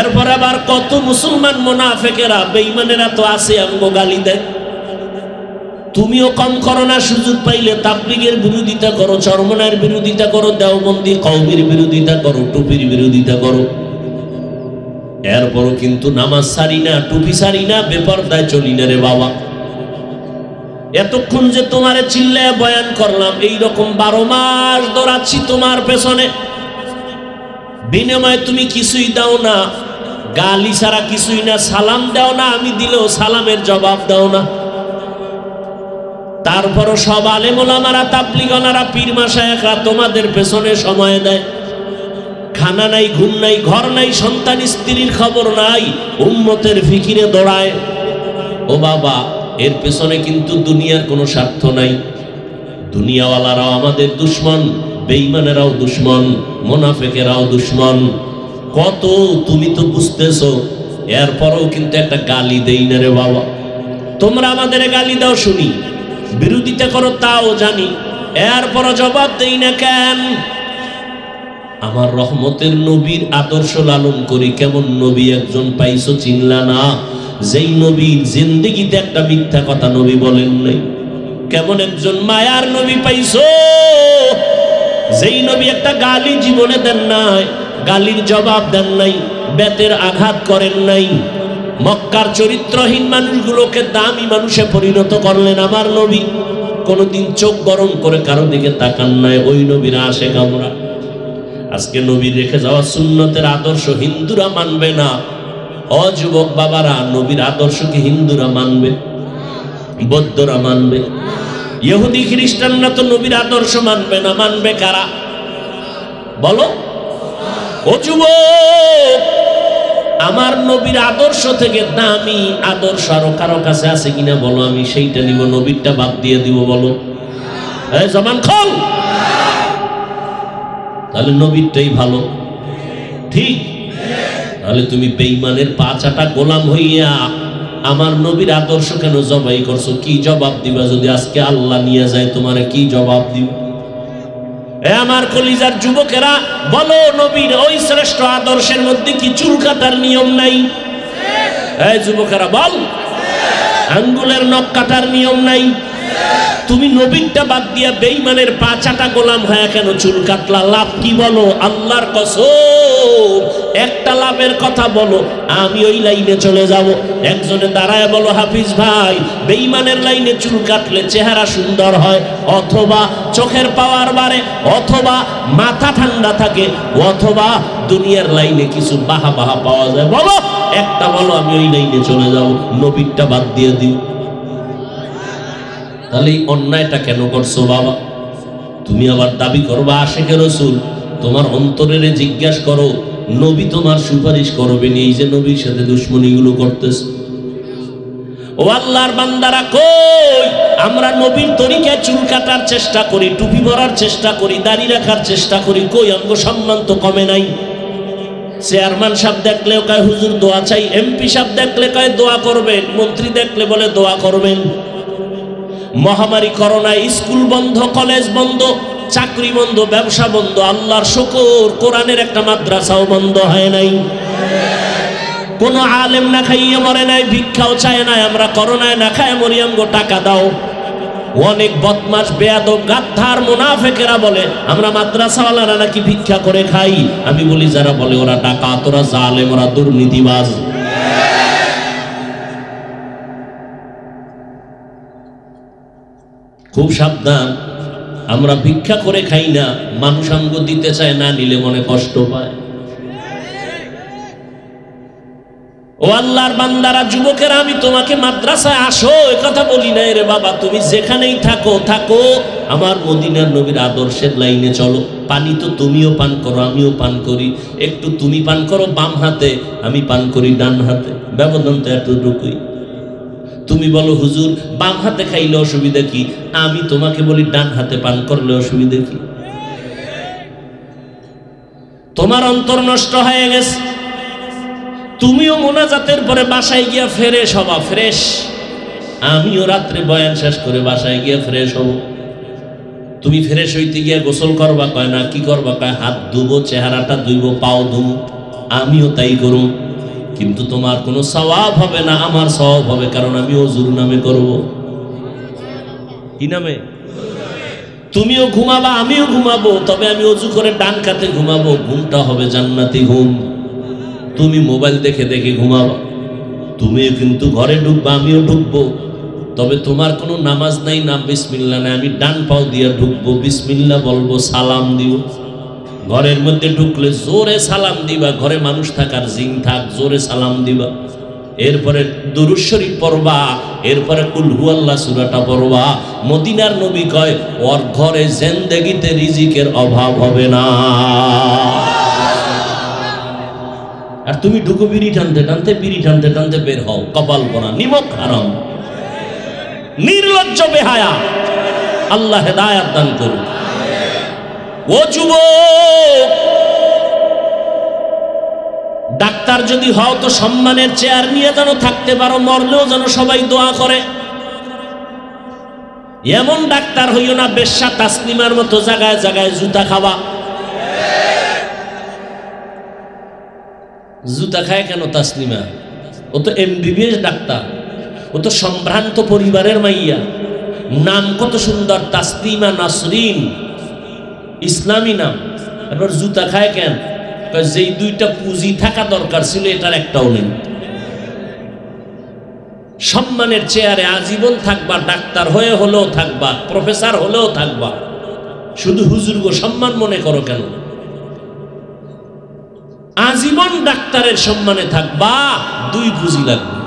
এরপর আবার কত মুসলমান মুনাফিকেরা বেঈমানেরা তো আছে, আমগো গালি দেয়। তুমিও কম করো না, সুযোগ পাইলে তাবলীগের বিরোধিতা করো, চরমনার বিরোধিতা করো, দেওবন্দি কওমির বিরোধিতা করো, টুপির বিরোধিতা করো। এরপরও কিন্তু নামাজ ছাড়ি না, টুপি ছাড়ি না, বেপরদায় চলি না রে বাবা। এতক্ষণ যে তোমারে চিল্লায় বয়ান করলাম, এইরকম 12 মাস দৌড়াচ্ছি তোমার পেছনে, বিনিময়ে তুমি কিছুই দাও না, গালি ছাড়া কিছুই না, সালাম দাও না, আমি দিলেও সালামের জবাব দাও না। তারপরও সব আলেম ওলামারা, তাবলীগনারা, পীর মাশায়েখরা তোমাদের পেছনে সময় দেয়। খানা নাই, ঘুম নাই, ঘর নাই, সন্তান স্ত্রীর খবর নাই, উম্মতের ফিকিরে দৌড়ায়। ও বাবা, এর পেছনে কিন্তু দুনিয়ার কোনো স্বার্থ নাই। দুনিয়াওয়ালারাও আমাদের দুশ্মন, বেঈমানেরাও দুশ্মন, মুনাফিকেরাও দুশ্মন। কত তুমি তো বুঝতেছো, এরপরও কিন্তু একটা গালি দেই না রে বাবা। তোমরা আমাদের গালি দাও শুনি, বিরোধিতা করো তাও জানি, এরপরও জবাব দেই না কেন? আমার রহমতের নবীর আদর্শ লালন করি। কেমন নবী একজন পাইছো চিনলা না, যেই নবীর জিন্দেগিতে একটা মিথ্যা কথা নবী বলেন নাই। কেমন একজন মায়ার নবী পাইছো, যেই নবী একটা গালি জীবনে দেন নাই, গালির জবাব দেন নাই, বেতের আঘাত করেন নাই। মক্কার চরিত্রহীন মানুষগুলোকে দামি মানুষে পরিণত করলেন আমার নবী। কোনোদিন চোখ গরম করে কারো দিকে তাকান নাই, ওই নবীর আশেক আমরা। আজকে নবীর রেখে যাওয়া সুন্নতের আদর্শ হিন্দুরা মানবে না। অযুবক বাবারা, নবীর আদর্শকে হিন্দুরা মানবে, বৌদ্ধরা মানবে, ইহুদি খ্রিস্টানরা তো নবীর আদর্শ মানবে না। মানবে কারা বলো? ও যুবক, আমার নবীর আদর্শ থেকে দামি আদর্শ আরো কারো কাছে আছে কিনা বলো, আমি সেইটা নিব, নবীরটা বাদ দিয়ে দিব বলো। এই জবান খোল, তাহলে নবীরটাই ভালো, ঠিক? তাহলে তুমি বেঈমানের পাঁচাটা গোলাম হইয়া আমার নবীর আদর্শ কেন জবাই করছো? কি জবাব দিবা যদি আজকে আল্লাহ নিয়ে যায় তোমারে? কি জবাব দিবা? এ আমার কলিজার যুবকেরা, বলো নবীর ওই শ্রেষ্ঠ আদর্শের মধ্যে কি চুল কাটার নিয়ম নাই? এই যুবকেরা বল, আঙ্গুলের নখ কাটার নিয়ম নাই? তুমি নবীরটা বাদ দিয়া বেঈমানের পাঁচাটা গোলাম হয়ে কেন চুল কাটলা? লাভ কি বলো? আল্লাহর কসম, একটা লাভের কথা বলো, আমি ওই লাইনে চলে যাব। একজনে দাঁড়ায় বলো, হাফিজ ভাই, বেঈমানের লাইনে চুল কাটলে চেহারা সুন্দর হয়, অথবা চোখের পাওয়ার বাড়ে, অথবা মাথা ঠান্ডা থাকে, অথবা দুনিয়ার লাইনে কিছু বাহা বাহা পাওয়া যায়। বলো একটা, বলো আমি ওই লাইনে চলে যাব, নবীরটা বাদ দিয়ে দিও। তাহলে এই অন্যায়টা কেন করছো বাবা? তুমি আবার দাবি করবা আশিকে রাসূল, তোমার অন্তরের জিজ্ঞাসা করো, নবী তোমার সুপারিশ করবে নি? এই যে নবীর সাথে দুশ্মনীগুলো করতেছে। ও আল্লাহর বান্দারা, কই আমরা নবীর তরিকায় চুল কাটার চেষ্টা করি, টুপি পরার চেষ্টা করি, দাড়ি রাখার চেষ্টা করি, কই আমগো সম্মান তো কমে নাই। চেয়ারম্যান সাহেব দেখলেও কয় হুজুর দোয়া চাই, এমপি সাহেব দেখলে কয় দোয়া করবেন, মন্ত্রী দেখলে বলে দোয়া করবেন। মহামারী করোনায় স্কুল বন্ধ, কলেজ বন্ধ, চাকরি বন্ধ, ব্যবসা বন্ধ। আল্লাহর শুকর, কোরআনের একটা মাদ্রাসাও বন্ধ হয় নাই। কোন আলেম না খাইয়ে মরে নাই, ভিক্ষাও চায় নাই, আমরা করোনায় না খায় মরিয়াম গো টাকা দাও। অনেক বদমাশ বেয়াদব গাদ্দার মুনাফিকেরা বলে আমরা মাদ্রাসাওয়ালারা নাকি ভিক্ষা করে খাই। আমি বলি যারা বলে ওরা ডাকাত, ওরা জালেম, ওরা দুর্নীতিবাজ। খুব সাবধান, আমরা ভিক্ষা করে খাই না, মানুষ আমগো দিতে চায় না, নিলে মনে কষ্ট পায়। ও আল্লাহর বান্দারা, যুবকেরা, আমি তোমাকে মাদ্রাসায় আসো এ কথা বলি নাই রে বাবা। তুমি যেখানেই থাকো থাকো, আমার মদিনার নবীর আদর্শের লাইনে চলো। পানি তো তুমিও পান করো, আমিও পান করি। একটু তুমি পান করো বাম হাতে, আমি পান করি ডান হাতে, ব্যবধান তো এতটুকুই। তুমি বলো হুজুর বাম হাতে খাইলে অসুবিধা কি, আমি তোমাকে বলি ডান হাতে পান করলে অসুবিধা কি? তোমার অন্তর নষ্ট হয়ে গেছে। তুমিও মোনাজাতের পরে বাসায় গিয়া ফ্রেশ হবা, ফ্রেশ। আমিও রাত্রে বয়ান শেষ করে বাসায় গিয়া ফ্রেশ হব। তুমি ফ্রেশ হইতে গিয়া গোসল করবা, কয় না কি করবা, কয় হাত ধুবো, চেহারাটা ধুইব, পাও ধুবো। আমিও তাই করুন, কিন্তু তোমার কোনো সওয়াব হবে না, আমার সওয়াব হবে, কারণ আমি ওযুর নামে করব। কি নামে? তুমিও ঘুমাবা, আমিও ঘুমাবো, তবে আমি ওযু করে ডান কাতে ঘুমাবো, ঘুমটা হবে জান্নাতি ঘুম। তুমি মোবাইল দেখে দেখে ঘুমাবা, তুমিও কিন্তু ঘরে ঢুকবা, আমিও ঢুকবো, তবে তোমার কোনো নামাজ নাই, না বিসমিল্লাহ নাই। আমি ডান পাও দিয়ে ঢুকবো, বিসমিল্লাহ বলবো, সালাম দিও। ঘরের মধ্যে ঢুকলে জোরে সালাম দিবা, ঘরে মানুষ থাকার জিং থাক, জোরে সালাম দিবা। এরপরে দুরূদ শরীফ পড়বা, এরপরে কুল হুয়াল্লাহ সূরাটা পড়বা। মদিনার নবী কয় ওর ঘরে জিন্দেগিতে রিজিকের অভাব হবে না। আর তুমি ঢুকো বিড়ি টানতে টানতে, বিড়ি টানতে টানতে বের হও, কপাল পোড়া, নিমক হারাম, নির্লজ্জ বেহায়া। আল্লাহ হেদায়াত দান করুন। ও যুবক, ডাক্তার যদি হও তো সম্মানের চেয়ার নিয়ে যেন থাকতে পারো, মরলেও যেন সবাই দোয়া করে। এমন ডাক্তার হইও না বেশ্যা তাসলিমার মতো জায়গায় জায়গায় জুতা খাওয়া। জুতা খায় কেন তাসলিমা? ও তো এমবিবিএস ডাক্তার, ও তো সম্ভ্রান্ত পরিবারের মাইয়া, নাম কত সুন্দর, তাসলিমা নাসরিন, ইসলামী নাম। এবার জুতা খায় কেন? যেই দুইটা পুঁজি থাকা দরকার ছিল এটার একটাও নেই। সম্মানের চেয়ারে আজীবন থাকবা, ডাক্তার হয়ে হলেও থাকবা, প্রফেসর হলেও থাকবা, শুধু হুজুর গো সম্মান মনে করো কেন? আজীবন ডাক্তারের সম্মানে থাকবা, দুই পুঁজি লাগবে।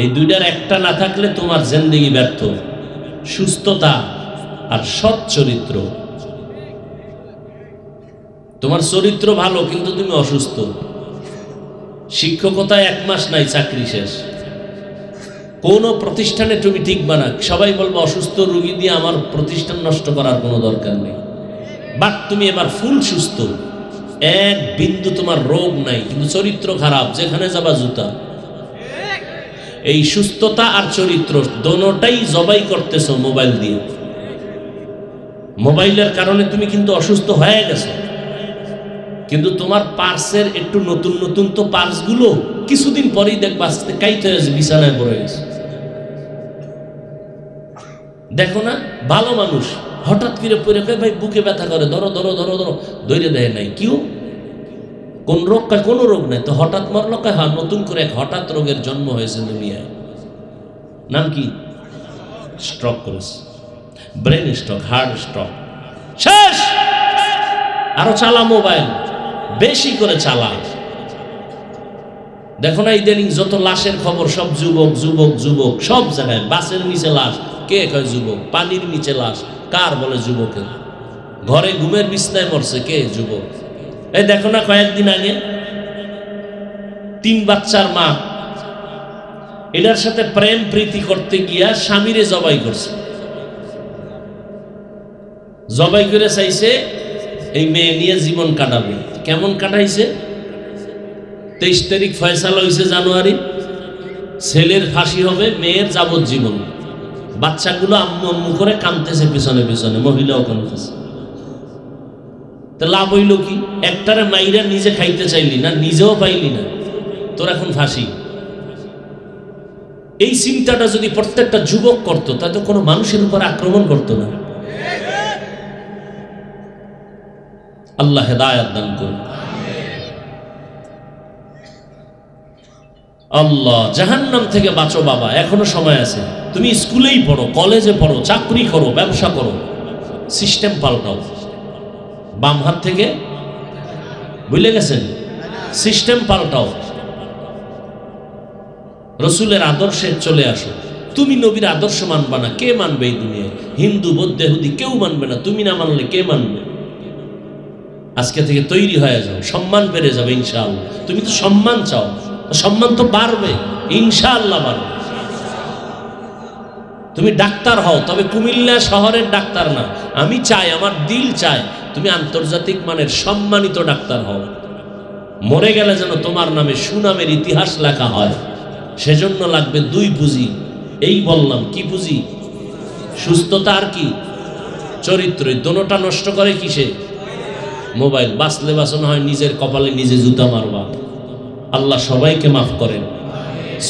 এই দুইটার একটা না থাকলে তোমার জিন্দেগি ব্যর্থ। সুস্থতা আর সৎ চরিত্র। তোমার চরিত্র ভালো কিন্তু তুমি অসুস্থ। শিক্ষকতায় 1 মাস নাই, চাকরি শেষ। কোন প্রতিষ্ঠানে তুমি টিকবা না, সবাই বলবে অসুস্থ রোগী দিয়ে আমার প্রতিষ্ঠান নষ্ট করার কোনো দরকার নেই। বাট তুমি এবার ফুল সুস্থ, এক বিন্দু তোমার রোগ নাই, কিন্তু চরিত্র খারাপ, যেখানে যাবা জুতা। এই সুস্থতা আর চরিত্র দোনোটাই জবাই করতেছো মোবাইল দিয়ে। মোবাইলের কারণে তুমি কিন্তু অসুস্থ হয়ে গেছো, কিন্তু তোমার পার্সের একটু নতুন নতুন তো পার্সগুলো কিছুদিন পরেই দেখবা আস্তে কাইতে হয়েছে, বিছানায় পড়ে গেছে। দেখো না, ভালো মানুষ হঠাৎ করে পড়ে কয় ভাই বুকে ব্যথা করে, ধরো ধরো ধরো ধরো, ধৈর্য দেয় নাই। কিউ কোন রোগ? কয় কোনো রোগ নাই। তো হঠাৎ মরলো? কয় হ্যাঁ, নতুন করে এক হঠাৎ রোগের জন্ম হয়েছে দুনিয়ায়। নাম কি? স্ট্রোক করেছে, ব্রেন স্ট্রোক, হার্ট স্ট্রোক। শেষ। আরো চালা মোবাইল, বেশি করে চালা। দেখো না ইদানিং যত লাশের খবর, সব যুবক যুবক যুবক, সব জায়গায়। বাসের নিচে লাশ, কে কয় যুবক? পানির নিচে লাশ, কার বলে যুবকের? ঘরে ঘুমের বিছনায় মরছে, কে? যুবক। এই দেখো না কয়েকদিন আগে 3 বাচ্চার মা এটার সাথে প্রেম প্রীতি করতে গিয়া স্বামীরে জবাই করছে। জবাই করে চাইছে এই মেয়ে নিয়ে জীবন কাটাবে। কেমন কাটাইছে? 23 তারিখ ফয়সালা হয়েছে জানুয়ারি, ছেলের ফাঁসি হবে, মেয়ের যাবজ্জীবন। বাচ্চাগুলো আম্মু আম্মু করে কাঁদতেছে পিছনে পিছনে, মহিলাও কাঁদতেছে। তো লাভ হইল কি? একটারে মাইরা নিজে খাইতে চাইলি না, নিজেও পাইলি না, তোর এখন ফাঁসি। এই চিন্তাটা যদি প্রত্যেকটা যুবক করতো তা তো কোনো মানুষের উপর আক্রমণ করতো না। আল্লাহ হেদায়েত দান করুন। আল্লাহ, জাহান্নাম থেকে বাঁচো বাবা, এখনো সময় আছে। তুমি স্কুলেই পড়ো, কলেজে পড়ো, চাকরি করো, ব্যবসা করো, সিস্টেম পাল্টাও। বাম হাত থেকে ভুলে গেছেন, সিস্টেম পাল্টাও, রসুলের আদর্শে চলে আসো। তুমি নবীর আদর্শ মানবা না, কে মানবে এই দুনিয়ায়? হিন্দু, বৌদ্ধ, ইহুদি কেউ মানবে না। তুমি না মানলে কে মানবে? আজকে থেকে তৈরি হয়ে যাও, সম্মান বেড়ে যাবে ইনশাআল্লাহ। তুমি তো সম্মান চাও, সম্মান তো বাড়বে ইনশাআল্লাহ, বাড়বে। তুমি ডাক্তার হও, তবে কুমিল্লা শহরের ডাক্তার না। আমি চাই, আমার দিল চায় তুমি আন্তর্জাতিক মানের সম্মানিত ডাক্তার হও। মরে গেলে যেন তোমার নামে সুনামের ইতিহাস লেখা হয়। সেজন্য লাগবে দুই পুঁজি। এই বললাম, কি পুঁজি? সুস্থতা আর কি? চরিত্র। দোনোটা নষ্ট করে কিসে? মোবাইল। বাঁচলে বাঁচানো হয় নিজের কপালে নিজে জুতা মারবা। আল্লাহ সবাইকে মাফ করেন।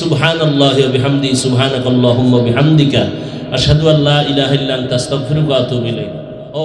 সুবহানাল্লাহি ওয়া বিহামদিহি, সুবহানাকাল্লাহুম্মা বিহামদিকা, আশহাদু আল্লা ইলাহা ইল্লা আনতা, আস্তাগফিরুকা ওয়া আতুবু ইলাইক। ও